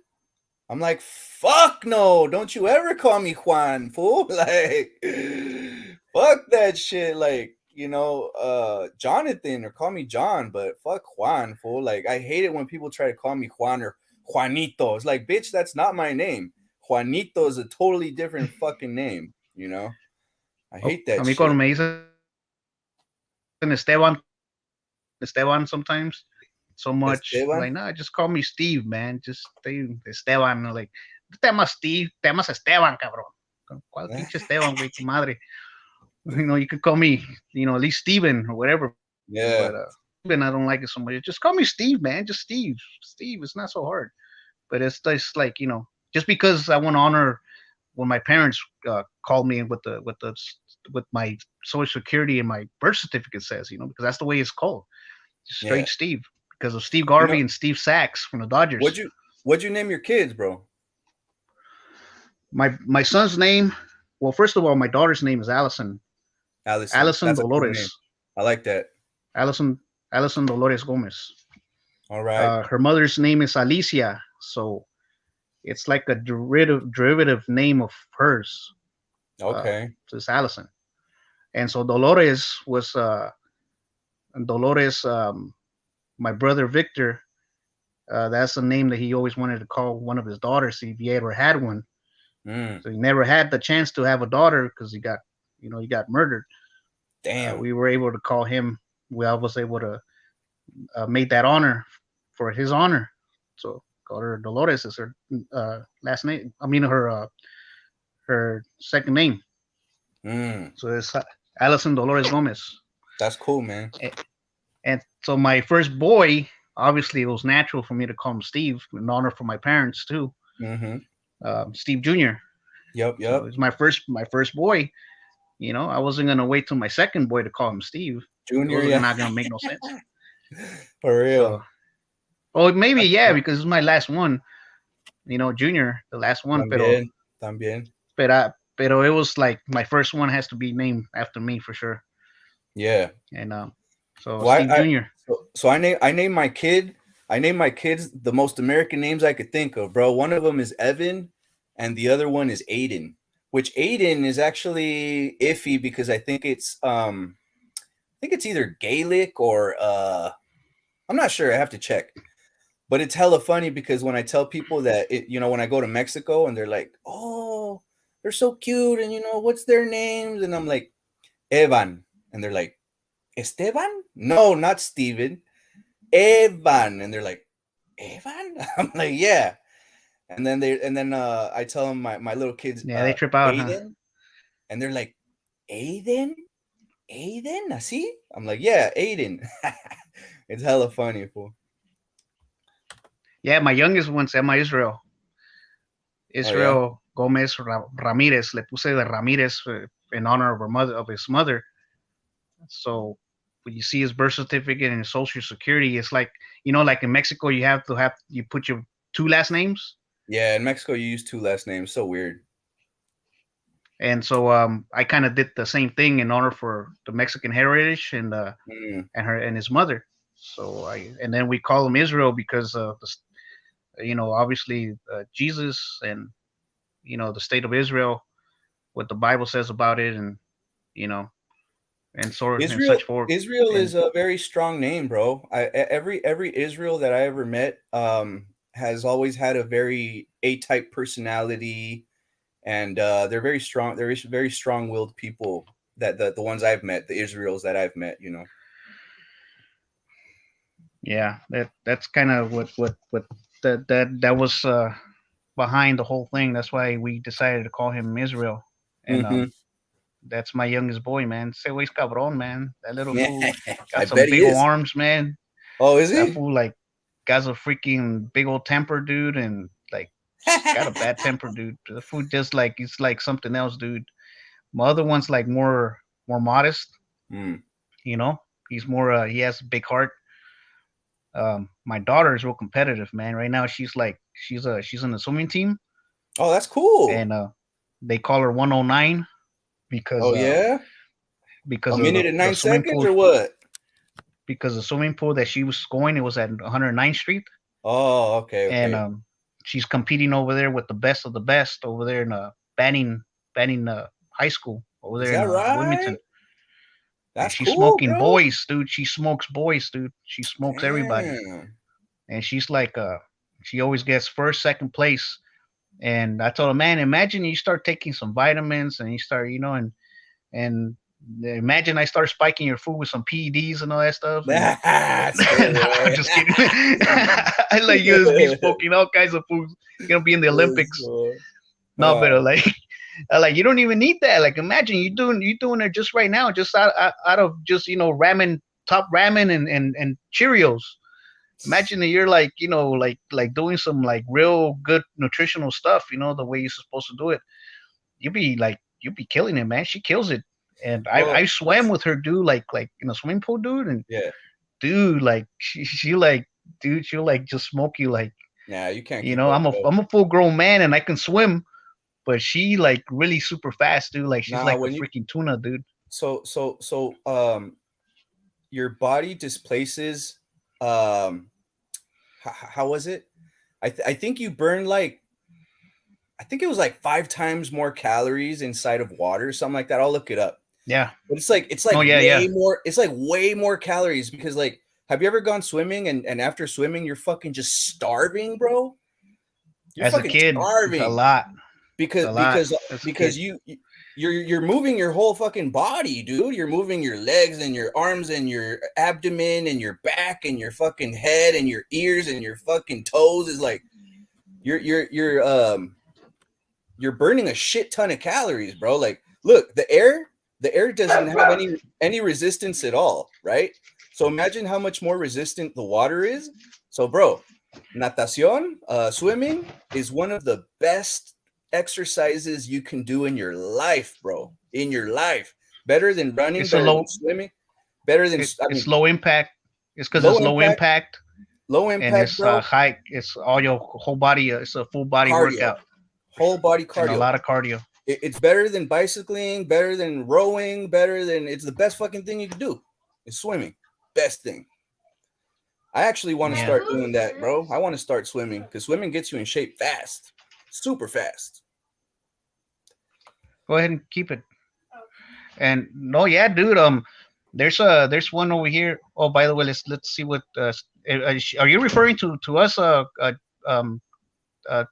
A: I'm like, fuck no, don't you ever call me Juan, fool. Like, fuck that shit. Like, Jonathan, or call me John, but fuck Juan, fool. Like, I hate it when people try to call me Juan or Juanito. It's like, bitch, that's not my name. Juanito is a totally different fucking name, I hate that shit.
C: Cuando me dicen Esteban sometimes, so much.
A: Esteban?
C: Like, no, just call me Steve, man. Just stay Esteban. Like, te llamas Steve, te llamas Esteban, cabrón. ¿Cuál pinche Esteban, güey, tu madre? You could call me, at least Steven or whatever.
A: Yeah.
C: But Steven, I don't like it so much. Just call me Steve, man. Just Steve. Steve, it's not so hard. But it's just like, just because I want to honor when my parents called me with my social security and my birth certificate says, because that's the way it's called. Just straight Steve, because of Steve Garvey and Steve Sachs from the Dodgers.
A: What'd you name your kids, bro?
C: My son's name, well, first of all, my daughter's name is Allison. Allison Dolores.
A: I like that.
C: Allison Dolores Gomez.
A: All right.
C: Her mother's name is Alicia, so it's like a derivative name of hers.
A: Okay.
C: So it's Allison. And so Dolores was my brother Victor. That's the name that he always wanted to call one of his daughters if he ever had one. So he never had the chance to have a daughter because he got murdered.
A: Damn.
C: We were able to call him I was able to made that honor for his honor. So called her Dolores is her last name. I mean her second name.
A: Mm,
C: So it's Alison Dolores Gomez.
A: that's cool, man.
C: And so my first boy, obviously, it was natural for me to call him Steve, in honor for my parents too.
A: Mm-hmm.
C: Steve Jr.
A: Yep.
C: So it's my first boy. You know, I wasn't gonna wait till my second boy to call him Steve. It
A: Junior,
C: was
A: yeah.
C: not gonna make no sense.
A: For real.
C: So, oh, maybe yeah, because it's my last one. You know, Junior, the last one.
A: También.
C: Pero it was like my first one has to be named after me for sure.
A: Yeah.
C: And so
A: Well,
C: Steve Jr.
A: So I named my kids the most American names I could think of, bro. One of them is Evan, and the other one is Aiden. Which Aiden is actually iffy because I think it's either Gaelic or I'm not sure. I have to check. But it's hella funny because when I tell people that when I go to Mexico and they're like, "Oh, they're so cute," and what's their names, and I'm like, Evan, and they're like, Esteban? No, not Steven. Evan, and they're like, Evan? I'm like, yeah. And then I tell them my little kids,
C: Yeah, they trip out,
A: Aiden,
C: huh?
A: and they're like, Aiden, así? I'm like, yeah, Aiden. It's hella funny, fool.
C: Yeah, my youngest one, se llama Israel.
A: Oh,
C: Gomez Ramirez. Le puse de Ramirez in honor of his mother. So when you see his birth certificate and his social security, it's like like in Mexico, you put your two last names.
A: yeah. In Mexico, you use two last names. So weird.
C: And so I kind of did the same thing in honor for the Mexican heritage and his mother. So and then we call him Israel because obviously Jesus and the state of Israel, what the Bible says about it, and and such forth.
A: Israel
C: And
A: is a very strong name, bro. Every Israel that I ever met has always had a very A-type personality, and they're very strong. They're very strong-willed people. That the ones I've met, the Israels that I've met,
C: yeah, that's kind of what that was behind the whole thing. That's why we decided to call him Israel. And
A: Mm-hmm.
C: that's my youngest boy, man. Ese güey's cabrón, man. That little fool
A: I
C: got some
A: bet he
C: big old
A: is.
C: arms, man.
A: Oh, is
C: That
A: he?
C: fool like got a freaking big old temper, dude, and like got a bad temper, dude. The fool just like it's like something else, dude. My other one's like more modest.
A: Mm.
C: He's more he has a big heart. My daughter is real competitive, man. Right now she's in the swimming team,
A: Oh, that's cool.
C: and they call her 109 because
A: Oh yeah,
C: because
A: a
C: of
A: minute and 9
C: swimming
A: seconds
C: pool,
A: or what?
C: because the swimming pool that she was going, it was at 109th Street,
A: Oh, okay.
C: and she's competing over there with the best of the best over there in Banning High School over
A: Is
C: there in
A: that right?
C: Wilmington. And
A: That's
C: she's
A: cool,
C: smoking
A: bro.
C: boys, dude. She smokes boys, dude. She smokes everybody,
A: Damn.
C: and she's like she always gets first, second place. And I told her, man, imagine you start taking some vitamins and you start, and imagine I start spiking your food with some PEDs and all that stuff. And
A: That's cool,
C: nah, I'm
A: right?
C: just kidding. I like you to be smoking all kinds of foods. You're gonna be in the Olympics. No, but like you don't even need that. Like imagine you doing it just right now, just out of just ramen, top ramen and Cheerios. Imagine that you're like like doing some like real good nutritional stuff, the way you're supposed to do it. You'd be killing it, man. She kills it. And I swam with her, dude, like in a swimming pool, dude, and
A: yeah,
C: dude, like she like, dude, she'll like just smoke you, like,
A: nah, you can't keep up,
C: I'm
A: bro.
C: a full grown man and I can swim, but she like really super fast, dude. Like she's
A: Nah,
C: like a freaking tuna, dude.
A: So your body displaces how was it? I think you burn like, I think it was like 5 times more calories inside of water, something like that. I'll look it up.
C: Yeah.
A: But it's like
C: Oh, yeah,
A: way
C: yeah.
A: more. It's like way more calories because like, have you ever gone swimming and after swimming you're fucking just starving, bro? You're
C: As a
A: fucking
C: kid,
A: starving.
C: a lot.
A: Because
C: A lot as a
A: because
C: kid.
A: you you're moving your whole fucking body, dude. You're moving your legs and your arms and your abdomen and your back and your fucking head and your ears and your fucking toes. Is like you're burning a shit ton of calories, bro. Like, look, the air doesn't have any resistance at all, right? So imagine how much more resistant the water is. So, bro, natación, swimming is one of the best exercises you can do in your life, bro. In your life, better than running,
C: It's
A: better than swimming, better than
C: it's low impact. It's because it's low impact.
A: Low impact,
C: and it's
A: bro.
C: high. It's all your whole body. It's a full body
A: Cardio.
C: workout.
A: Whole body cardio.
C: And a lot of cardio.
A: It's better than bicycling, better than rowing, it's the best fucking thing you can do. It's swimming. Best thing. I actually want to start doing that, bro. I want to start swimming because swimming gets you in shape fast. Super fast.
C: Go ahead and keep it. And no, yeah, dude. There's one over here. Oh, by the way, let's see what. Are you referring to us,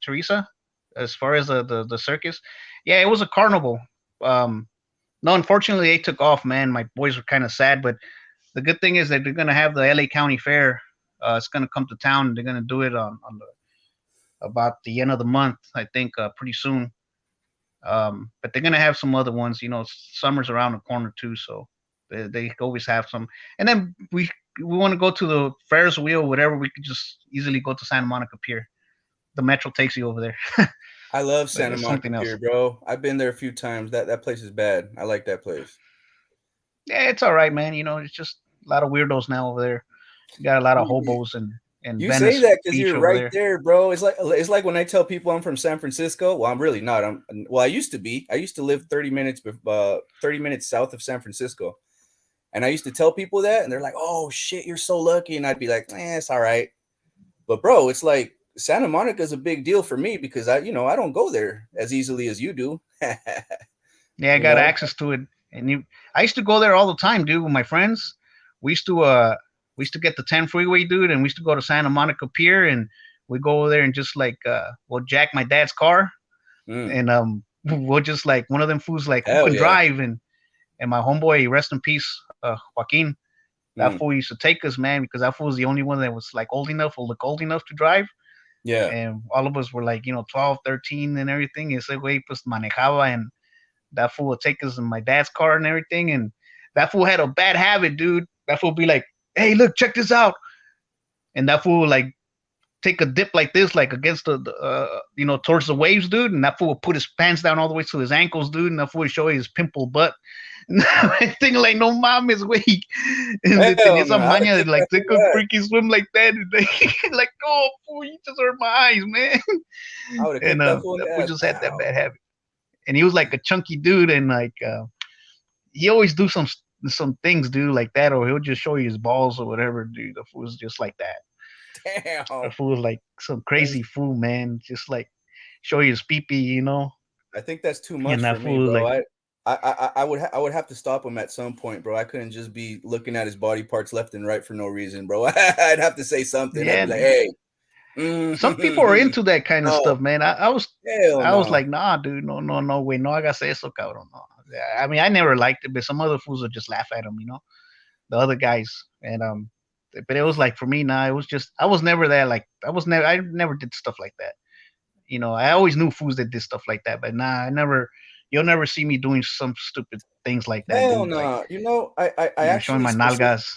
C: Teresa, as far as the circus? Yeah, it was a carnival. No, unfortunately, they took off. Man, my boys were kind of sad, but the good thing is that they're gonna have the LA County Fair. It's gonna come to town. They're gonna do it on about the end of the month, I think, pretty soon. But they're gonna have some other ones. You know, summer's around the corner too, so they always have some. And then we want to go to the Ferris wheel, whatever. We could just easily go to Santa Monica Pier. The metro takes you over there.
A: I love Santa Monica Pier, bro. I've been there a few times. That place is bad. I like that place.
C: Yeah, it's all right, man. You know, it's just a lot of weirdos now over there. You got a lot of hobos and
A: you
C: Venice
A: say that because
C: Beach
A: you're right there, bro. It's like when I tell people I'm from San Francisco. Well, I'm really not. I used to be. I used to live 30 minutes south of San Francisco, and I used to tell people that, and they're like, "Oh shit, you're so lucky," and I'd be like, "It's all right." But bro, it's like Santa Monica is a big deal for me because I don't go there as easily as you do.
C: Yeah, I got access to it, and I used to go there all the time, dude, with my friends. We used to get the 10 freeway, dude, and we used to go to Santa Monica Pier, and we go over there and just like we'll jack my dad's car, and we'll just like one of them fools like who can drive, and my homeboy, rest in peace, Joaquin. That fool used to take us, man, because that fool was the only one that was like old enough or look old enough to drive.
A: Yeah.
C: And all of us were like, 12, 13 and everything. Ese güey pues manejaba, and that fool would take us in my dad's car and everything. And that fool had a bad habit, dude. That fool would be like, "Hey, look, check this out." And that fool would like take a dip like this, like against the, towards the waves, dude. And that fool would put his pants down all the way to his ankles, dude. And that fool would show his pimple butt. And I think like, no mames, güey. And esa maña de like take a freaking swim like that. And like, oh, fool, you just hurt my eyes, man. And that fool just had that bad habit. And he was like a chunky dude, and like he always do some things, dude, like that, or he'll just show you his balls or whatever, dude. The fool was just like that.
A: Damn.
C: The fool was like some crazy fool, man. Just like show you his pee-pee,
A: I think that's too much for me, bro. Like, I would have to stop him at some point, bro. I couldn't just be looking at his body parts left and right for no reason, bro. I'd have to say something.
C: Yeah,
A: I'd be like, hey.
C: Some people are into that kind of stuff, man. I was like, nah, dude, no way, no hagas eso, cabrón. No. I mean, I never liked it, but some other fools would just laugh at him, the other guys. And but it was like for me, nah, it was just I was never that like I never did stuff like that. I always knew fools that did stuff like that, but nah, you'll never see me doing some stupid things like that.
A: Hell no, like, I actually
C: showing my nalgas.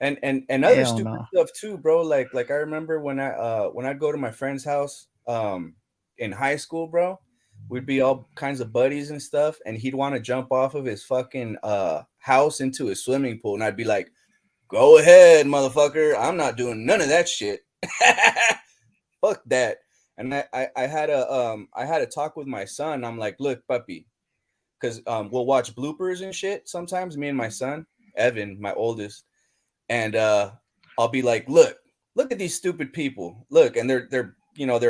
A: And other stupid stuff too, bro. Like I remember when I'd go to my friend's house in high school, bro, we'd be all kinds of buddies and stuff, and he'd want to jump off of his fucking house into his swimming pool, and I'd be like, "Go ahead, motherfucker. I'm not doing none of that shit." Fuck that. And I had a talk with my son. I'm like, "Look, puppy," because we'll watch bloopers and shit sometimes, me and my son, Evan, my oldest. And I'll be like, look at these stupid people. Look, and they're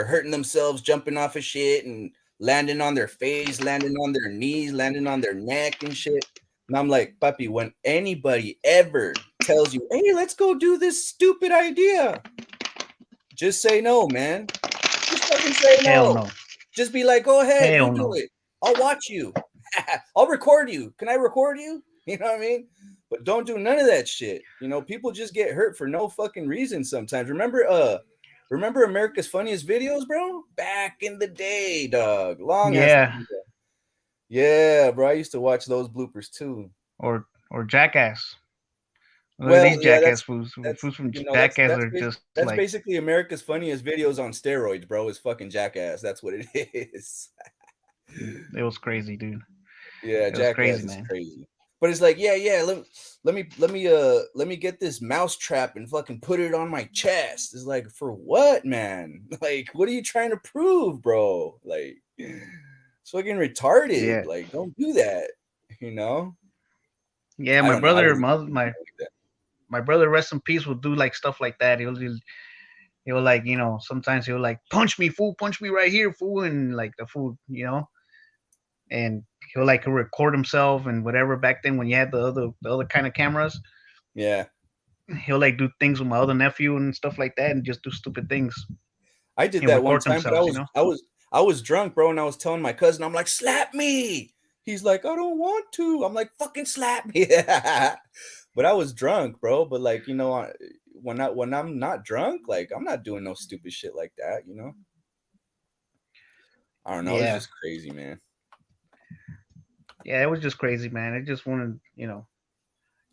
A: hurting themselves, jumping off of shit and landing on their face, landing on their knees, landing on their neck and shit. And I'm like, puppy, when anybody ever tells you, "Hey, let's go do this stupid idea," just say no, man. Just fucking say no. Just be like, "Go ahead, you do it." I'll watch you. I'll record you. Can I record you? You know what I mean? But don't do none of that shit. You know, people just get hurt for no fucking reason sometimes. Remember America's Funniest Videos, bro? Back in the day, dog. Long ass
C: Yeah.
A: time ago. Yeah, bro. I used to watch those bloopers too.
C: Or Jackass.
A: Well,
C: These
A: yeah,
C: Jackass fools from Jackass are just
A: that's
C: like
A: basically America's Funniest Videos on steroids, bro. Is fucking Jackass. That's what it is.
C: it was crazy, dude.
A: Yeah,
C: It was
A: Jackass
C: crazy,
A: is
C: man.
A: crazy. But it's like, yeah, let me get this mouse trap and fucking put it on my chest. It's like, for what, man? Like, what are you trying to prove, bro? Like, it's fucking retarded.
C: Yeah.
A: Like, don't do that. You know?
C: Yeah,
A: I
C: my
A: don't know. I
C: brother,
A: don't
C: my brother, rest in peace, would do like stuff like that. He'll like, you know, sometimes he'll like punch me, fool, punch me right here, fool, and like the fool, you know, and he'll like record himself and whatever. Back then, when you had the other kind of cameras,
A: Yeah.
C: he'll like do things with my other nephew and stuff like that, and just do stupid things.
A: I did
C: And
A: that one
C: record
A: time, but
C: themselves, you know.
A: I was drunk, bro, and I was telling my cousin, I'm like, slap me. He's like, I don't want to. I'm like, fucking slap me. But I was drunk, bro. But like, you know, when I'm not drunk, like I'm not doing no stupid shit like that, you know. I don't know.
C: Yeah.
A: It's just crazy, man.
C: Yeah, it was just crazy, man. I just wanted, you know.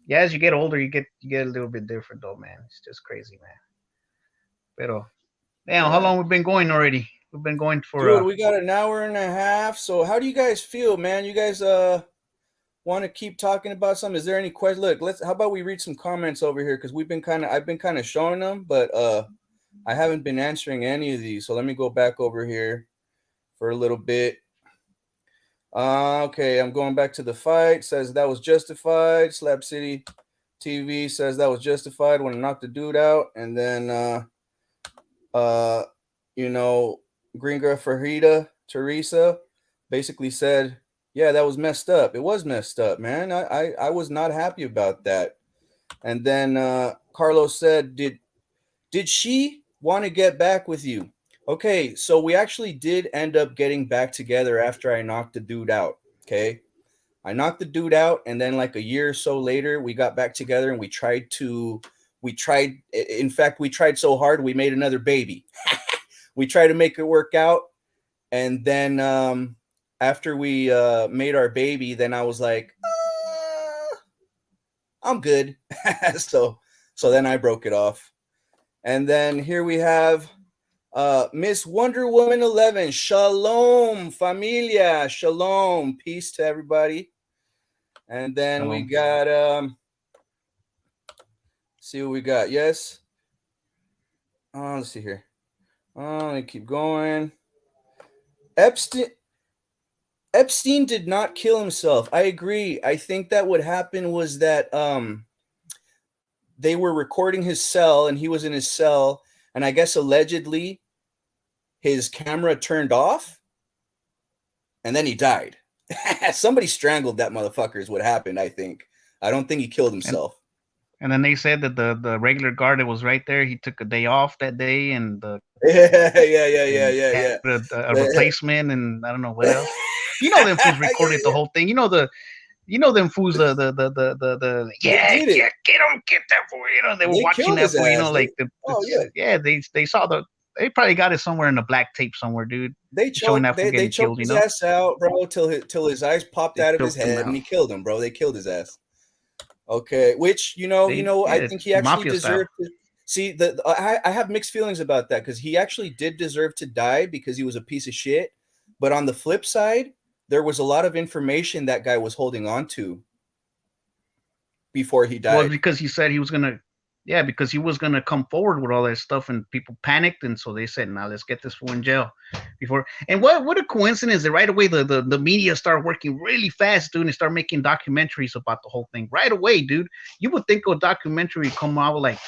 C: Yeah, as you get older, you get a little bit different, though, man. It's just crazy, man. Pero, damn, how
A: Yeah.
C: long we've been going already? We've been going for
A: Dude, we got an hour and a half. So how do you guys feel, man? You guys want to keep talking about something? Is there any question? Look, how about we read some comments over here, because I've been kind of showing them, but I haven't been answering any of these. So let me go back over here for a little bit. Okay, I'm going back to the fight. Says that was justified. Slab City TV says that was justified when I knocked the dude out. And then you know, Green Girl Fajita Teresa basically said, yeah, that was messed up. It was messed up, man. I was not happy about that. And then Carlos said, did she want to get back with you? Okay, so we actually did end up getting back together after I knocked the dude out. Okay, I knocked the dude out, and then like a year or so later, we got back together and we tried. In fact, we tried so hard we made another baby. We tried to make it work out, and then after we made our baby, then I was like, I'm good. so then I broke it off, and then here we have Miss Wonder Woman 11. Shalom, familia. Shalom. Peace to everybody. And then
C: Shalom.
A: we got see what we got. Yes. Let's see here. Let me keep going. Epstein did not kill himself. I agree. I think that what happened was that they were recording his cell and he was in his cell, and I guess allegedly his camera turned off and then he died. Somebody strangled that motherfucker is what happened, I think. I don't think he killed himself.
C: And then they said that the regular guard that was right there, he took a day off that day, and
A: Yeah.
C: A replacement, and I don't know what else. You know, them fools recorded the whole thing. You know them fools. Get him, get that fool. You know, they were watching that fool. You know, like they saw they probably got it somewhere in the black tape somewhere, dude.
A: They choked his ass out, bro, till his eyes popped out of his head and he killed him, bro. They killed his ass. Okay, which I think he actually deserved to see. I have mixed feelings about that, because he actually did deserve to die because he was a piece of shit. But on the flip side, there was a lot of information that guy was holding on to before he died.
C: Well, because he said he was gonna come forward with all that stuff, and people panicked, and so they said, "Now let's get this fool in jail." And what a coincidence that right away the media started working really fast, dude, and start making documentaries about the whole thing right away, dude. You would think a documentary come out like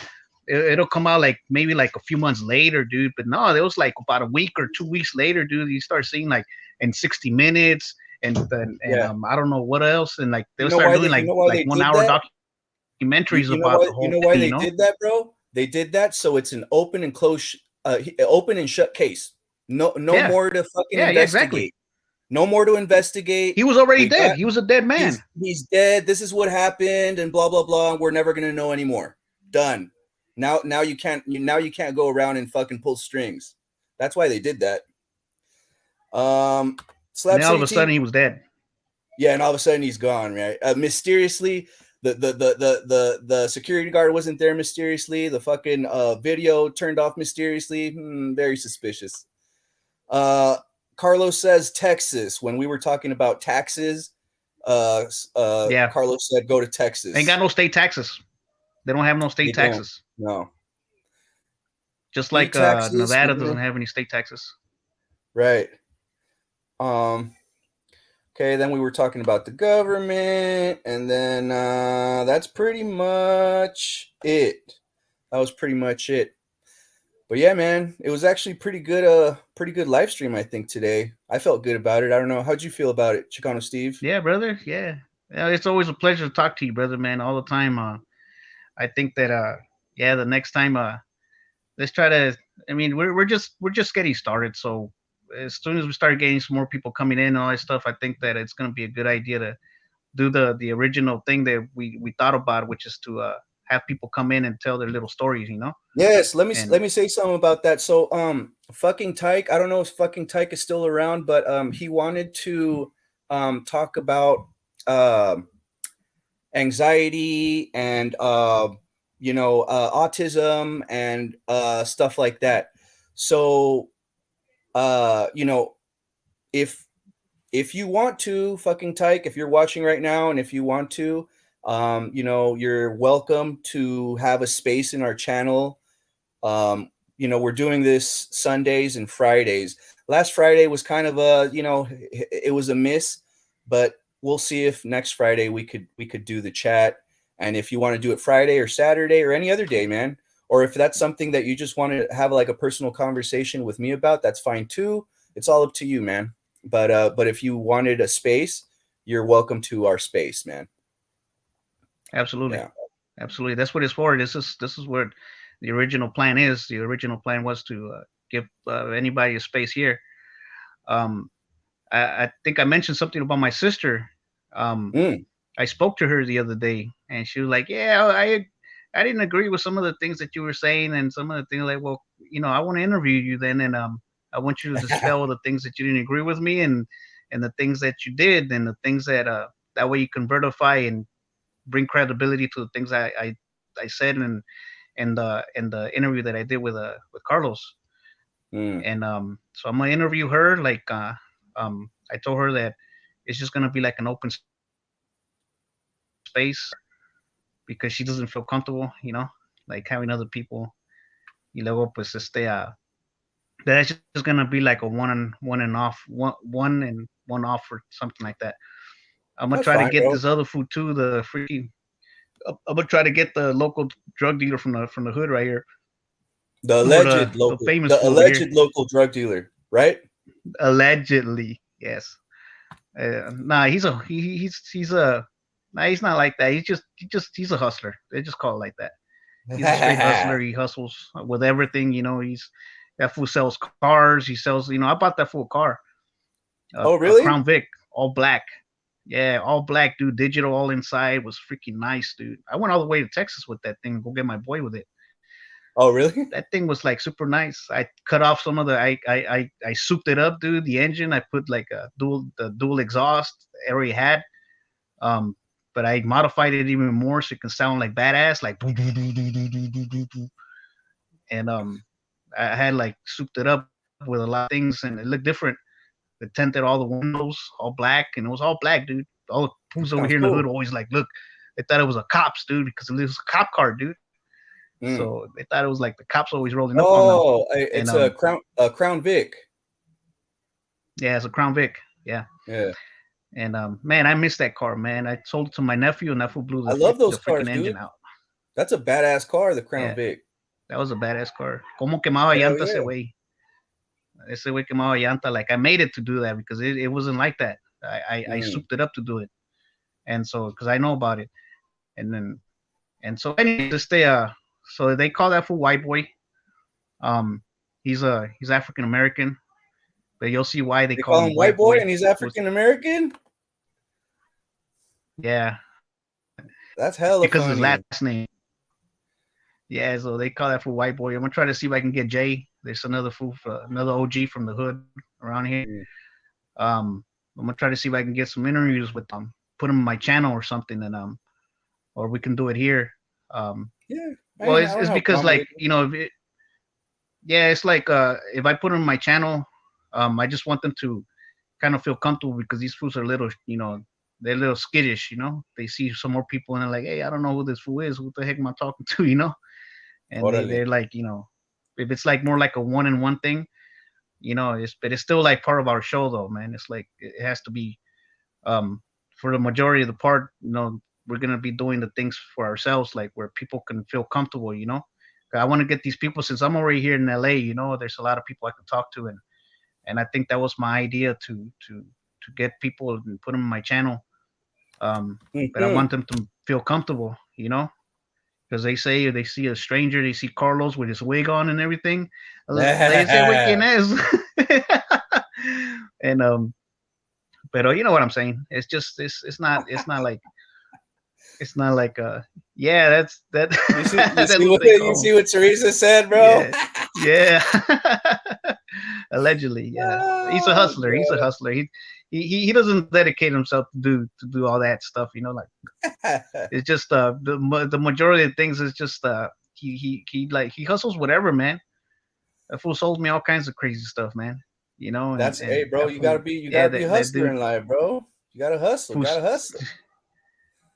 C: it'll come out like maybe like a few months later, dude, but no, it was like about a week or 2 weeks later, dude. You start seeing like in 60 Minutes and I don't know what else, and like they'll start doing like 1 hour documentaries about the whole thing.
A: You know why they did that, bro? They did that so it's an open and shut case. No more to fucking investigate.
C: Exactly.
A: No more to investigate.
C: He was already dead. He was a dead man.
A: He's dead. This is what happened, and blah blah blah. We're never gonna know anymore. Done. Now you can't go around and fucking pull strings. That's why they did that.
C: And all of a sudden he was dead.
A: Yeah, and all of a sudden he's gone. Right? Mysteriously, the security guard wasn't there. Mysteriously, the fucking video turned off mysteriously. Very suspicious. Carlos says Texas. When we were talking about taxes,
C: yeah,
A: Carlos said go to Texas.
C: Ain't got no state taxes. They don't have no state taxes.
A: No.
C: Just like Nevada doesn't have any state taxes.
A: Right. Okay, then we were talking about the government, and then that's pretty much it. That was pretty much it. But yeah, man, it was actually pretty good live stream, I think, today. I felt good about it. I don't know. How'd you feel about it, Chicano Steve?
C: Yeah, brother. Yeah. It's always a pleasure to talk to you, brother, man, all the time. I think that the next time let's try to, I mean, we're just getting started. So as soon as we start getting some more people coming in and all that stuff, I think that it's gonna be a good idea to do the original thing that we thought about, which is to have people come in and tell their little stories, you know?
A: Yes, let me say something about that. So fucking Tyke, I don't know if fucking Tyke is still around, but he wanted to talk about anxiety and autism and stuff like that. So if you want to, fucking Tyke, if you're watching right now, and if you want to, you're welcome to have a space in our channel. We're doing this Sundays and Fridays. Last Friday was kind of it was a miss, but we'll see if next Friday we could do the chat. And if you want to do it Friday or Saturday or any other day, man, or if that's something that you just want to have like a personal conversation with me about, that's fine too. It's all up to you, man. But if you wanted a space, you're welcome to our space, man.
C: Absolutely. Yeah. Absolutely. That's what it's for. This is what the original plan is. The original plan was to give anybody a space here. I think I mentioned something about my sister. I spoke to her the other day, and she was like, "Yeah, I didn't agree with some of the things that you were saying, and some of the things like, well, I want to interview you then, and I want you to dispel the things that you didn't agree with me, and the things that you did, and the things that that way you can verify and bring credibility to the things I said and the interview that I did with Carlos." And so I'm gonna interview her. Like I told her that it's just gonna be like an open space because she doesn't feel comfortable, like having other people. Y luego pues that's just gonna be like a one and off or something like that. I'm gonna try to get this other food too. I'm gonna try to get the local drug dealer from the hood right here.
A: The alleged local drug dealer, right?
C: Allegedly, yes. Nah, he's not like that. He's a hustler. They just call it like that. He's a straight hustler. He hustles with everything. That fool sells cars. He sells. I bought that fool car.
A: Oh, really?
C: A Crown Vic, all black. Yeah, all black, dude. Digital, all inside. Was freaking nice, dude. I went all the way to Texas with that thing. Go get my boy with it.
A: Oh, really?
C: That thing was like super nice. I cut off some of the. I souped it up, dude. The engine. I put like the dual exhaust. I already had. But I modified it even more so it can sound like badass, like. And I had like souped it up with a lot of things, and it looked different. They tinted all the windows all black, and it was all black, dude. All the fools over here in the hood always like, look, they thought it was a cops, dude, because it was a cop car, dude. So they thought it was like the cops always rolling up on them.
A: Oh, it's a Crown Vic.
C: Yeah, it's a Crown Vic. Yeah.
A: Yeah.
C: And man, I miss that car, man. I sold it to my nephew, and that fool blew
A: I love those cars,
C: freaking engine out.
A: That's a badass car, the Crown Vic.
C: That was a badass car. Como quemaba llanta ese güey. Ese güey quemaba llanta. Like I made it to do that because it wasn't like that. I souped it up to do it, and so because I know about it, and so anyway, so they call that fool white boy. He's African American. but you'll see why they
A: They
C: call
A: call
C: him
A: him white boy, and he's
C: Was-
A: African American.
C: Yeah,
A: That's hella
C: because of his
A: funny.
C: last name. Yeah, so they call that for white boy. I'm gonna try to see if I can get Jay. There's another fool, another OG from the hood around here.
A: Mm.
C: I'm gonna try to see if I can get some interviews with them, put them on my channel or something, and or we can do it here.
A: Yeah.
C: Well,
A: I
C: it's
A: don't have a
C: because
A: problem with
C: like yeah, it's like if I put them on my channel, I just want them to kind of feel comfortable because these fools are little, they're a little skittish, They see some more people and they're like, hey, I don't know who this fool is. What the heck am I talking to, And
A: Orale.
C: they're like, if it's like more like a one-on-one thing, but it's still like part of our show though, man. It's like it has to be for the majority of the part, we're gonna be doing the things for ourselves, like where people can feel comfortable, I want to get these people since I'm already here in LA, there's a lot of people I can talk to, and I think that was my idea to get people and put them in my channel. But I want them to feel comfortable, because they say if they see a stranger, they see Carlos with his wig on and everything. They say, "Wait, quién es?" And but you know what I'm saying? It's just it's not yeah, that's that.
A: You see,
C: That's what they call
A: you see what Teresa said, bro?
C: Yeah. Allegedly, yeah. He's a hustler. He's a hustler. He doesn't dedicate himself to do all that stuff. Like it's just the majority of things is just he hustles whatever, man. That fool sold me all kinds of crazy stuff, man.
A: That's hey, bro. You gotta be a
C: that
A: hustler in life, bro. You gotta hustle. Gotta hustle.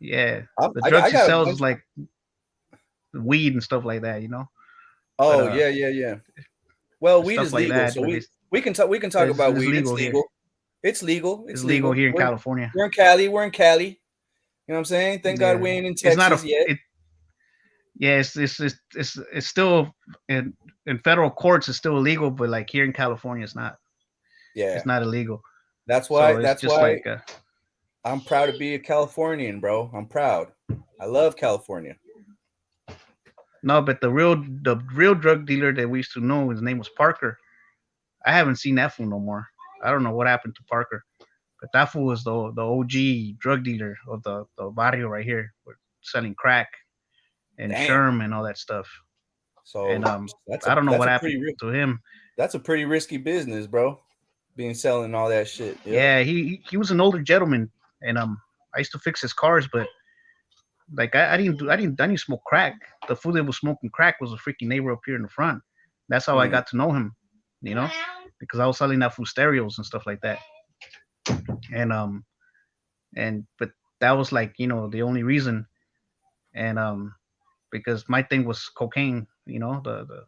C: Yeah,
A: the
C: drugs he sells is like weed and stuff like that,
A: Oh
C: but,
A: yeah. Well, weed is
C: like
A: legal,
C: that,
A: so we can talk about weed. It's legal. It's legal.
C: It's legal here in California.
A: We're in Cali. We're in Cali. You know what I'm saying? Thank God we ain't in Texas
C: it's not
A: yet.
C: Yeah, it's still in federal courts. It's still illegal, but like here in California, it's not.
A: Yeah,
C: it's not illegal.
A: That's why.
C: So
A: that's why. I'm proud to be a Californian, bro. I'm proud. I love California.
C: No, but the real drug dealer that we used to know, his name was Parker. I haven't seen that fool no more. I don't know what happened to Parker, but that fool was the OG drug dealer of the barrio right here, selling crack and Sherm and all that stuff.
A: So
C: and I don't know what happened to him.
A: That's a pretty risky business, bro. Being selling all that shit.
C: Yeah, he was an older gentleman, and I used to fix his cars, but like I didn't smoke crack. The fool that was smoking crack was a freaking neighbor up here in the front. That's how I got to know him, because I was selling that fool stereos and stuff like that. But that was like the only reason, and because my thing was cocaine, the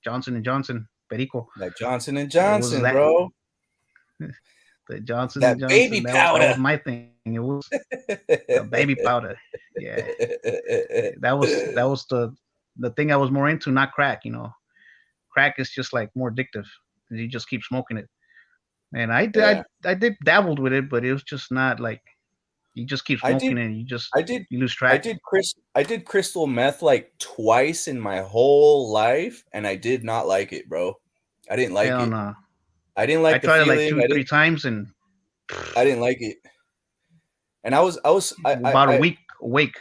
C: Johnson and Johnson Perico.
A: Like Johnson and Johnson, bro.
C: The Johnson
A: that
C: and Johnson,
A: baby powder.
C: That was my thing. It was the baby powder. Yeah, that was the thing I was more into, not crack. Crack is just like more addictive. You just keep smoking it. And I did dabbled with it, but it was just not like you just keep smoking and you lose track.
A: I did crystal meth like twice in my whole life, and I did not like it, bro. I didn't like it.
C: No.
A: I didn't like the feeling.
C: I tried it like 2-3 times, and
A: I didn't like it. And I was
C: about a week awake.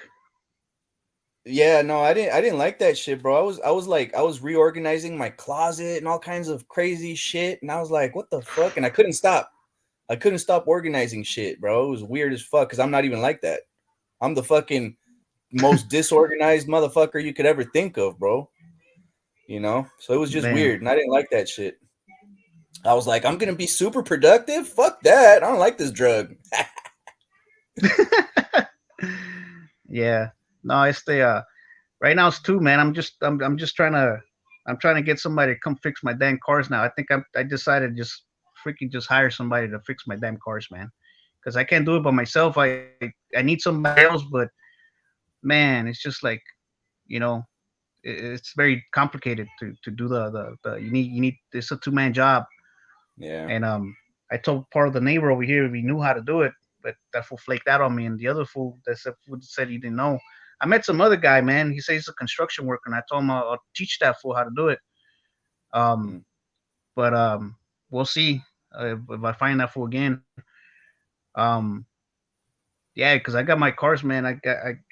A: Yeah, no, I didn't like that shit, bro. I was reorganizing my closet and all kinds of crazy shit, and I was like, what the fuck? And I couldn't stop. I couldn't stop organizing shit, bro. It was weird as fuck because I'm not even like that. I'm the fucking most disorganized motherfucker you could ever think of, bro. So it was just weird, and I didn't like that shit. I was like, I'm gonna be super productive. Fuck that. I don't like this drug.
C: Yeah. No, it's the right now it's 2, man. I'm just trying to get somebody to come fix my damn cars now. I think I decided just freaking just hire somebody to fix my damn cars, man. Because I can't do it by myself. I need somebody else, but man, it's just like, it's very complicated to do the you need it's a 2-man job.
A: Yeah.
C: And I told part of the neighbor over here we knew how to do it, but that fool flaked out on me, and the other fool that said he didn't know. I met some other guy, man. He says he's a construction worker, and I told him I'll teach that fool how to do it. But we'll see if I find that fool again. Um, yeah, because I got my cars, man. I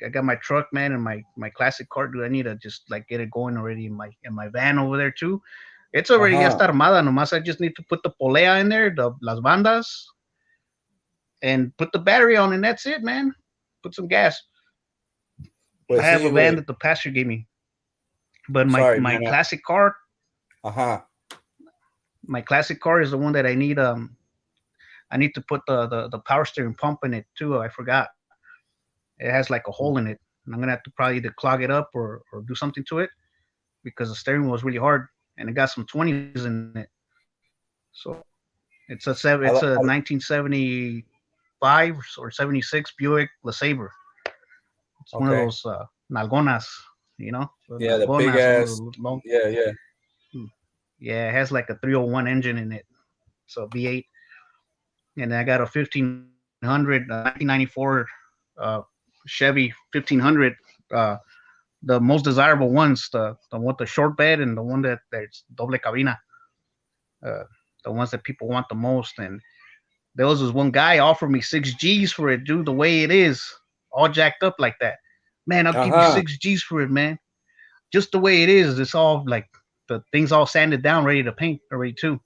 C: got my truck, man, and my classic car, dude. I need to just like get it going already in my van over there too. It's already ya
A: Ajá.
C: está armada. Nomás I just need to put the polea in there, the las bandas, and put the battery on, and that's it, man. Put some gas. I
A: Pues
C: have
A: sí,
C: a van
A: güey.
C: that the pastor gave me, but
A: Sorry,
C: my
A: man.
C: classic car,
A: Ajá.
C: my classic car is the one that I need. I need to put the power steering pump in it too. I forgot. It has like a hole in it, and I'm gonna have to probably either clog it up or do something to it because the steering wheel is really hard and it got some 20s in it. So it's a
A: I,
C: 1975 or 76 Buick LeSabre. It's one of
A: okay.
C: those nalgonas, the
A: Yeah, the big
C: nalgonas, one of
A: ass.
C: the long.
A: Yeah, yeah.
C: Yeah, it has like a 301 engine in it, so V8, and then I got a 1500, 1994 uh, Chevy 1500. Uh, the most desirable ones, the one with the short bed and the one that's doble cabina, uh, the ones that people want the most. And there was this one guy offered me 6 G's for it, dude, the way it is, all jacked up like that. Man, I'll give you
A: Ajá.
C: 6 G's for it, man. Just the way it is. It's all like the things all sanded down, ready to paint already too.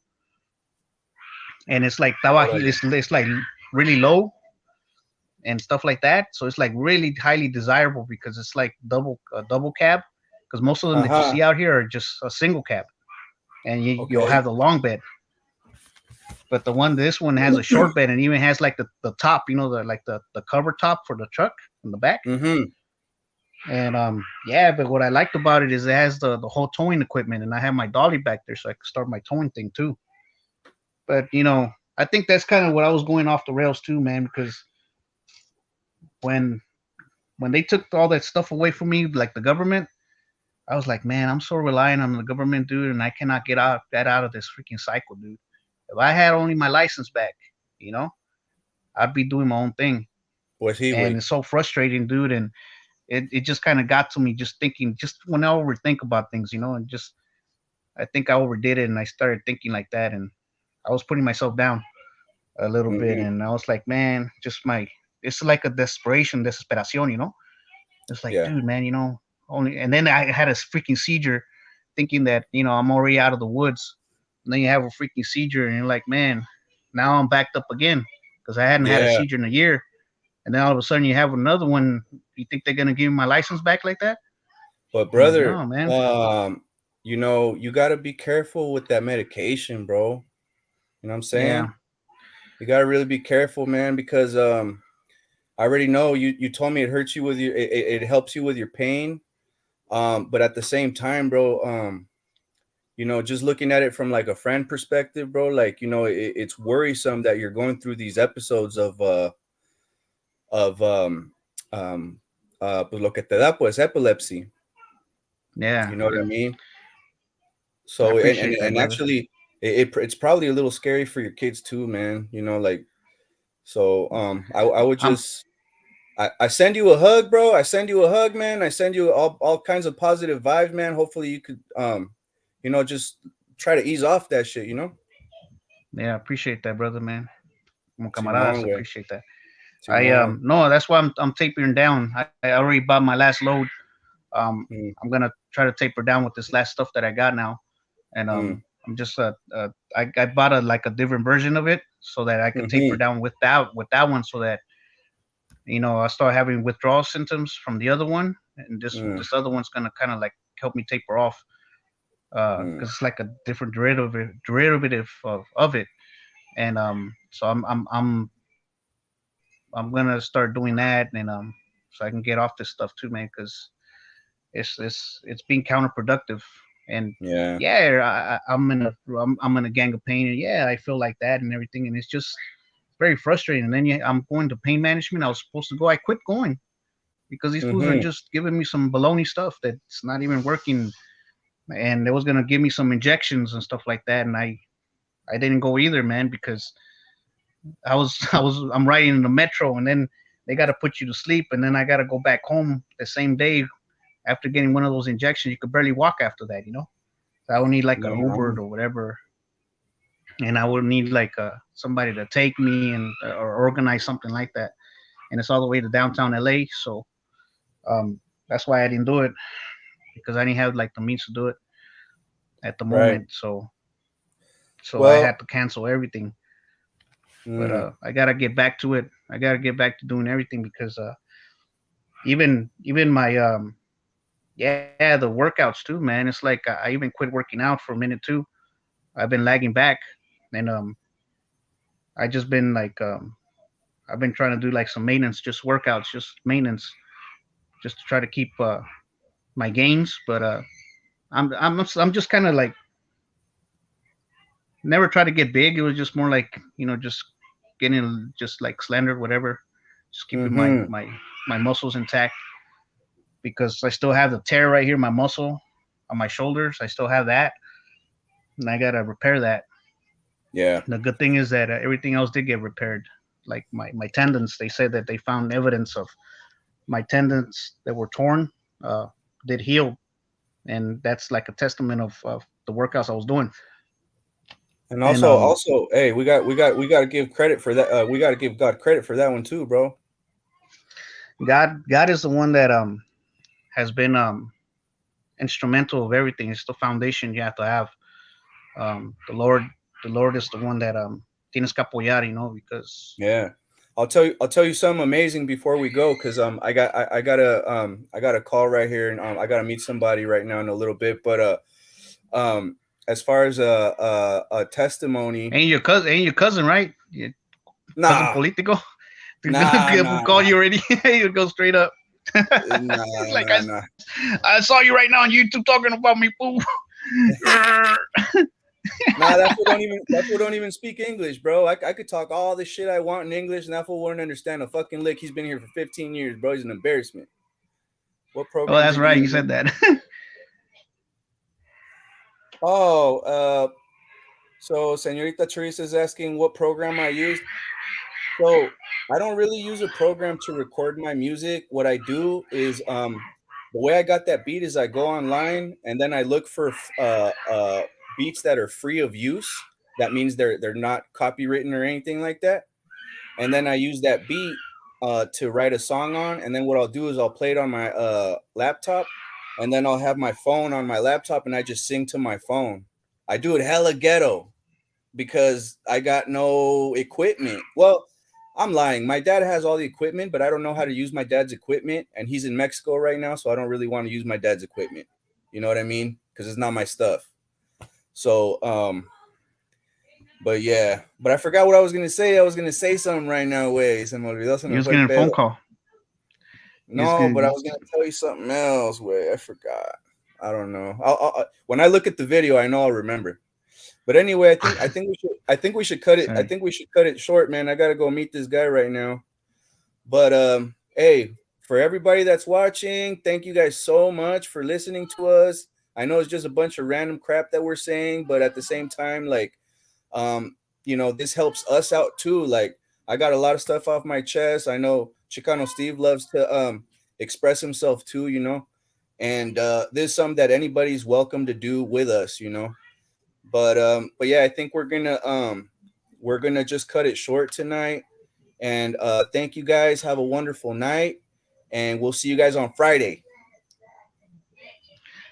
C: And it's like
A: Órale.
C: it's like really low and stuff like that. So it's like really highly desirable because it's like double cab. Because most of them that you
A: Ajá.
C: see out here are just a single cab, and you'll
A: Okay.
C: have the long bed. But this one has a short bed and even has like the top, the cover top for the truck in the back.
A: Mm-hmm.
C: And yeah, but what I liked about it is it has the whole towing equipment, and I have my dolly back there, so I can start my towing thing too. But I think that's kind of what I was going off the rails too, man, because when they took all that stuff away from me, like the government, I was like, man, I'm so reliant on the government, dude, and I cannot get out of this freaking cycle, dude. If I had only my license back, you know, I'd be doing my own thing.
A: Pues sí,
C: And
A: güey.
C: it's so frustrating, dude. And it just kind of got to me just thinking, just when I overthink about things, and just I think I overdid it and I started thinking like that. And I was putting myself down a little bit.
A: Mm-hmm.
C: And I was like, man, it's like a desesperación, It's like,
A: Yeah.
C: dude, man, only. And then I had a freaking seizure thinking that, I'm already out of the woods. And then you have a freaking seizure and you're like, man, now I'm backed up again because I hadn't had a
A: Yeah.
C: seizure in a year. And then all of a sudden you have another one. You think they're going to give me my license back like that?
A: But
C: I'm like,
A: brother,
C: no, man.
A: you gotta be careful with that medication, bro. You know what I'm
C: Yeah.
A: saying? You gotta really be careful, man, because I already know you told me it hurts you with it helps you with your pain. But at the same time, bro, just looking at it from like a friend perspective, bro, like, it's worrisome that you're going through these episodes of pues lo que te da, pues, epilepsy.
C: Yeah.
A: You know what I mean?
C: I
A: So
C: appreciate that,
A: and
C: brother.
A: actually, it's probably a little scary for your kids too, man. Like, so I would
C: I'm
A: just I send you a hug, bro. I send you a hug, man. I send you all kinds of positive vibes, man. Hopefully you could just try to ease off that shit,
C: Yeah, I appreciate that, brother, man. Como camaradas,
A: Simón,
C: I
A: güey.
C: appreciate that. I
A: Simón.
C: no, that's why I'm tapering down. I already bought my last load.
A: Mm,
C: I'm gonna try to taper down with this last stuff that I got now, and
A: mm,
C: I'm just I bought a different version of it so that I could taper
A: mhm,
C: down with that one so that I start having withdrawal symptoms from the other one, and
A: mm,
C: this other one's gonna kind of like help me taper off
A: mm.
C: because it's like a different derivative of it, and so I'm gonna start doing that, and so I can get off this stuff too, man, because it's being counterproductive. And
A: Yeah.
C: yeah, I'm in a gang of pain, and yeah, I feel like that and everything, and it's just very frustrating. And then I'm going to pain management. I was supposed to go. I quit going because these fools are
A: Mm-hmm.
C: just giving me some baloney stuff that's not even working. And they was gonna give me some injections and stuff like that, and I didn't go either, man, because I'm riding in the metro, and then they got to put you to sleep, and then I got to go back home the same day after getting one of those injections. You could barely walk after that. So I would need like an
A: No,
C: Uber
A: no.
C: or whatever. and I would need like somebody to take me and or organize something like that. And it's all the way to downtown LA, so that's why I didn't do it, because I didn't have like the means to do it at the
A: Right.
C: moment. So I
A: Well,
C: had to cancel everything. But
A: mm,
C: I gotta get back to it. I gotta get back to doing everything because even my yeah, the workouts too, man. It's like I even quit working out for a minute too. I've been lagging back, and I just been like I've been trying to do like some maintenance, just workouts, just maintenance, just to try to keep my gains. But I'm just kind of like never try to get big. It was just more like just getting just like slender, whatever, just keeping
A: mm-hmm.
C: my muscles intact, because I still have the tear right here, my muscle on my shoulders. I still have that, and I gotta repair that.
A: Yeah.
C: The good thing is that everything else did get repaired. Like my tendons, they said that they found evidence of my tendons that were torn did heal, and that's like a testament of the workouts I was doing.
A: And
C: And
A: also, hey, we got to give credit for that. We got to give God credit for that one too, bro.
C: God is the one that has been instrumental of everything. It's the foundation you have to have. The Lord is the one that tienes que apoyar, because
A: Yeah. I'll tell you something amazing before we go, because I got a call right here, and I got to meet somebody right now in a little bit. But as far as a testimony,
C: ain't your cousin, right? Your cousin
A: nah,
C: politico.
A: nah,
C: People
A: nah,
C: call you already. You go straight up.
A: nah,
C: Like
A: nah, nah.
C: I saw you right now on YouTube talking about me, fool.
A: Nah, that fool don't even speak English, bro. I could talk all the shit I want in English, and that fool wouldn't understand a fucking lick. He's been here for 15 years, bro. He's an embarrassment. What
C: Oh,
A: program
C: that's
A: did you
C: right. You
A: use?
C: said that.
A: Oh, so Senorita Teresa is asking what program I used. So I don't really use a program to record my music. What I do is the way I got that beat is I go online and then I look for beats that are free of use. That means they're not copywritten or anything like that. And then I use that beat to write a song on. And then what I'll do is I'll play it on my laptop, and then I'll have my phone on my laptop and I just sing to my phone. I do it hella ghetto because I got no equipment. Well, I'm lying. My dad has all the equipment, but I don't know how to use my dad's equipment, and he's in Mexico right now, so I don't really want to use my dad's equipment. You know what I mean? Because it's not my stuff. So, but yeah, but I forgot what I was gonna say. I was gonna say something right now. Wait, se me olvidó, se
C: You
A: me
C: was
A: fue el
C: getting a phone
A: pedo.
C: call. You was
A: No, but I
C: getting.
A: was gonna tell you something else. Wait, I forgot. I don't know. When I look at the video, I know I'll remember. But anyway, I think we should cut it. I
C: Sorry.
A: think we should cut it short, man. I gotta go meet this guy right now. But hey, for everybody that's watching, thank you guys so much for listening to us. I know it's just a bunch of random crap that we're saying, but at the same time, like, this helps us out too. Like, I got a lot of stuff off my chest. I know Chicano Steve loves to express himself too. And this is something that anybody's welcome to do with us. But yeah, I think we're gonna just cut it short tonight. And thank you guys. Have a wonderful night, and we'll see you guys on Friday.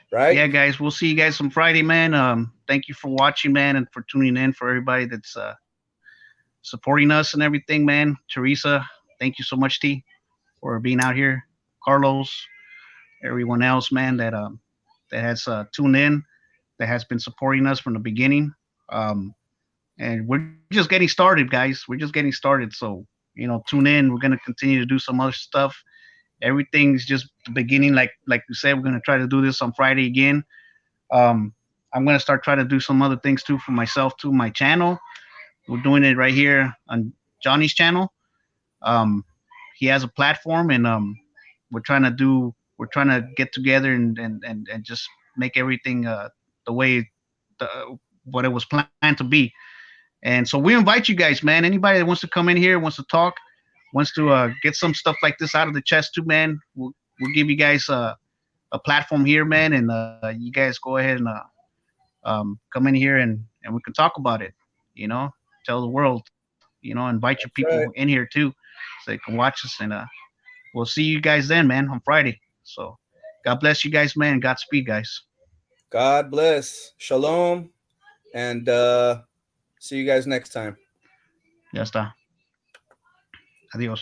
A: Right?
C: Yeah, guys, we'll see you guys on Friday, man. Thank you for watching, man, and for tuning in. For everybody that's supporting us and everything, man. Teresa, thank you so much, T, for being out here. Carlos, everyone else, man, that has tuned in, that has been supporting us from the beginning. Um, and we're just getting started, guys. We're just getting started. So, tune in. We're gonna continue to do some other stuff. Everything's just the beginning. Like we said, we're gonna try to do this on Friday again. Um, I'm gonna start trying to do some other things too for myself, too. My channel. We're doing it right here on Johnny's channel. Um, he has a platform, and we're trying to get together and just make everything the way what it was planned to be. And so we invite you guys, man. Anybody that wants to come in here, wants to talk, wants to get some stuff like this out of the chest too, man. We'll give you guys a platform here, man, and you guys go ahead and come in here and we can talk about it. You know, tell the world. You know, invite your people
A: right.
C: in here too, so they can watch us. And we'll see you guys then, man, on Friday. So, God bless you guys, man. Godspeed, guys.
A: God bless. Shalom. And see you guys next time.
C: Ya está. Adiós.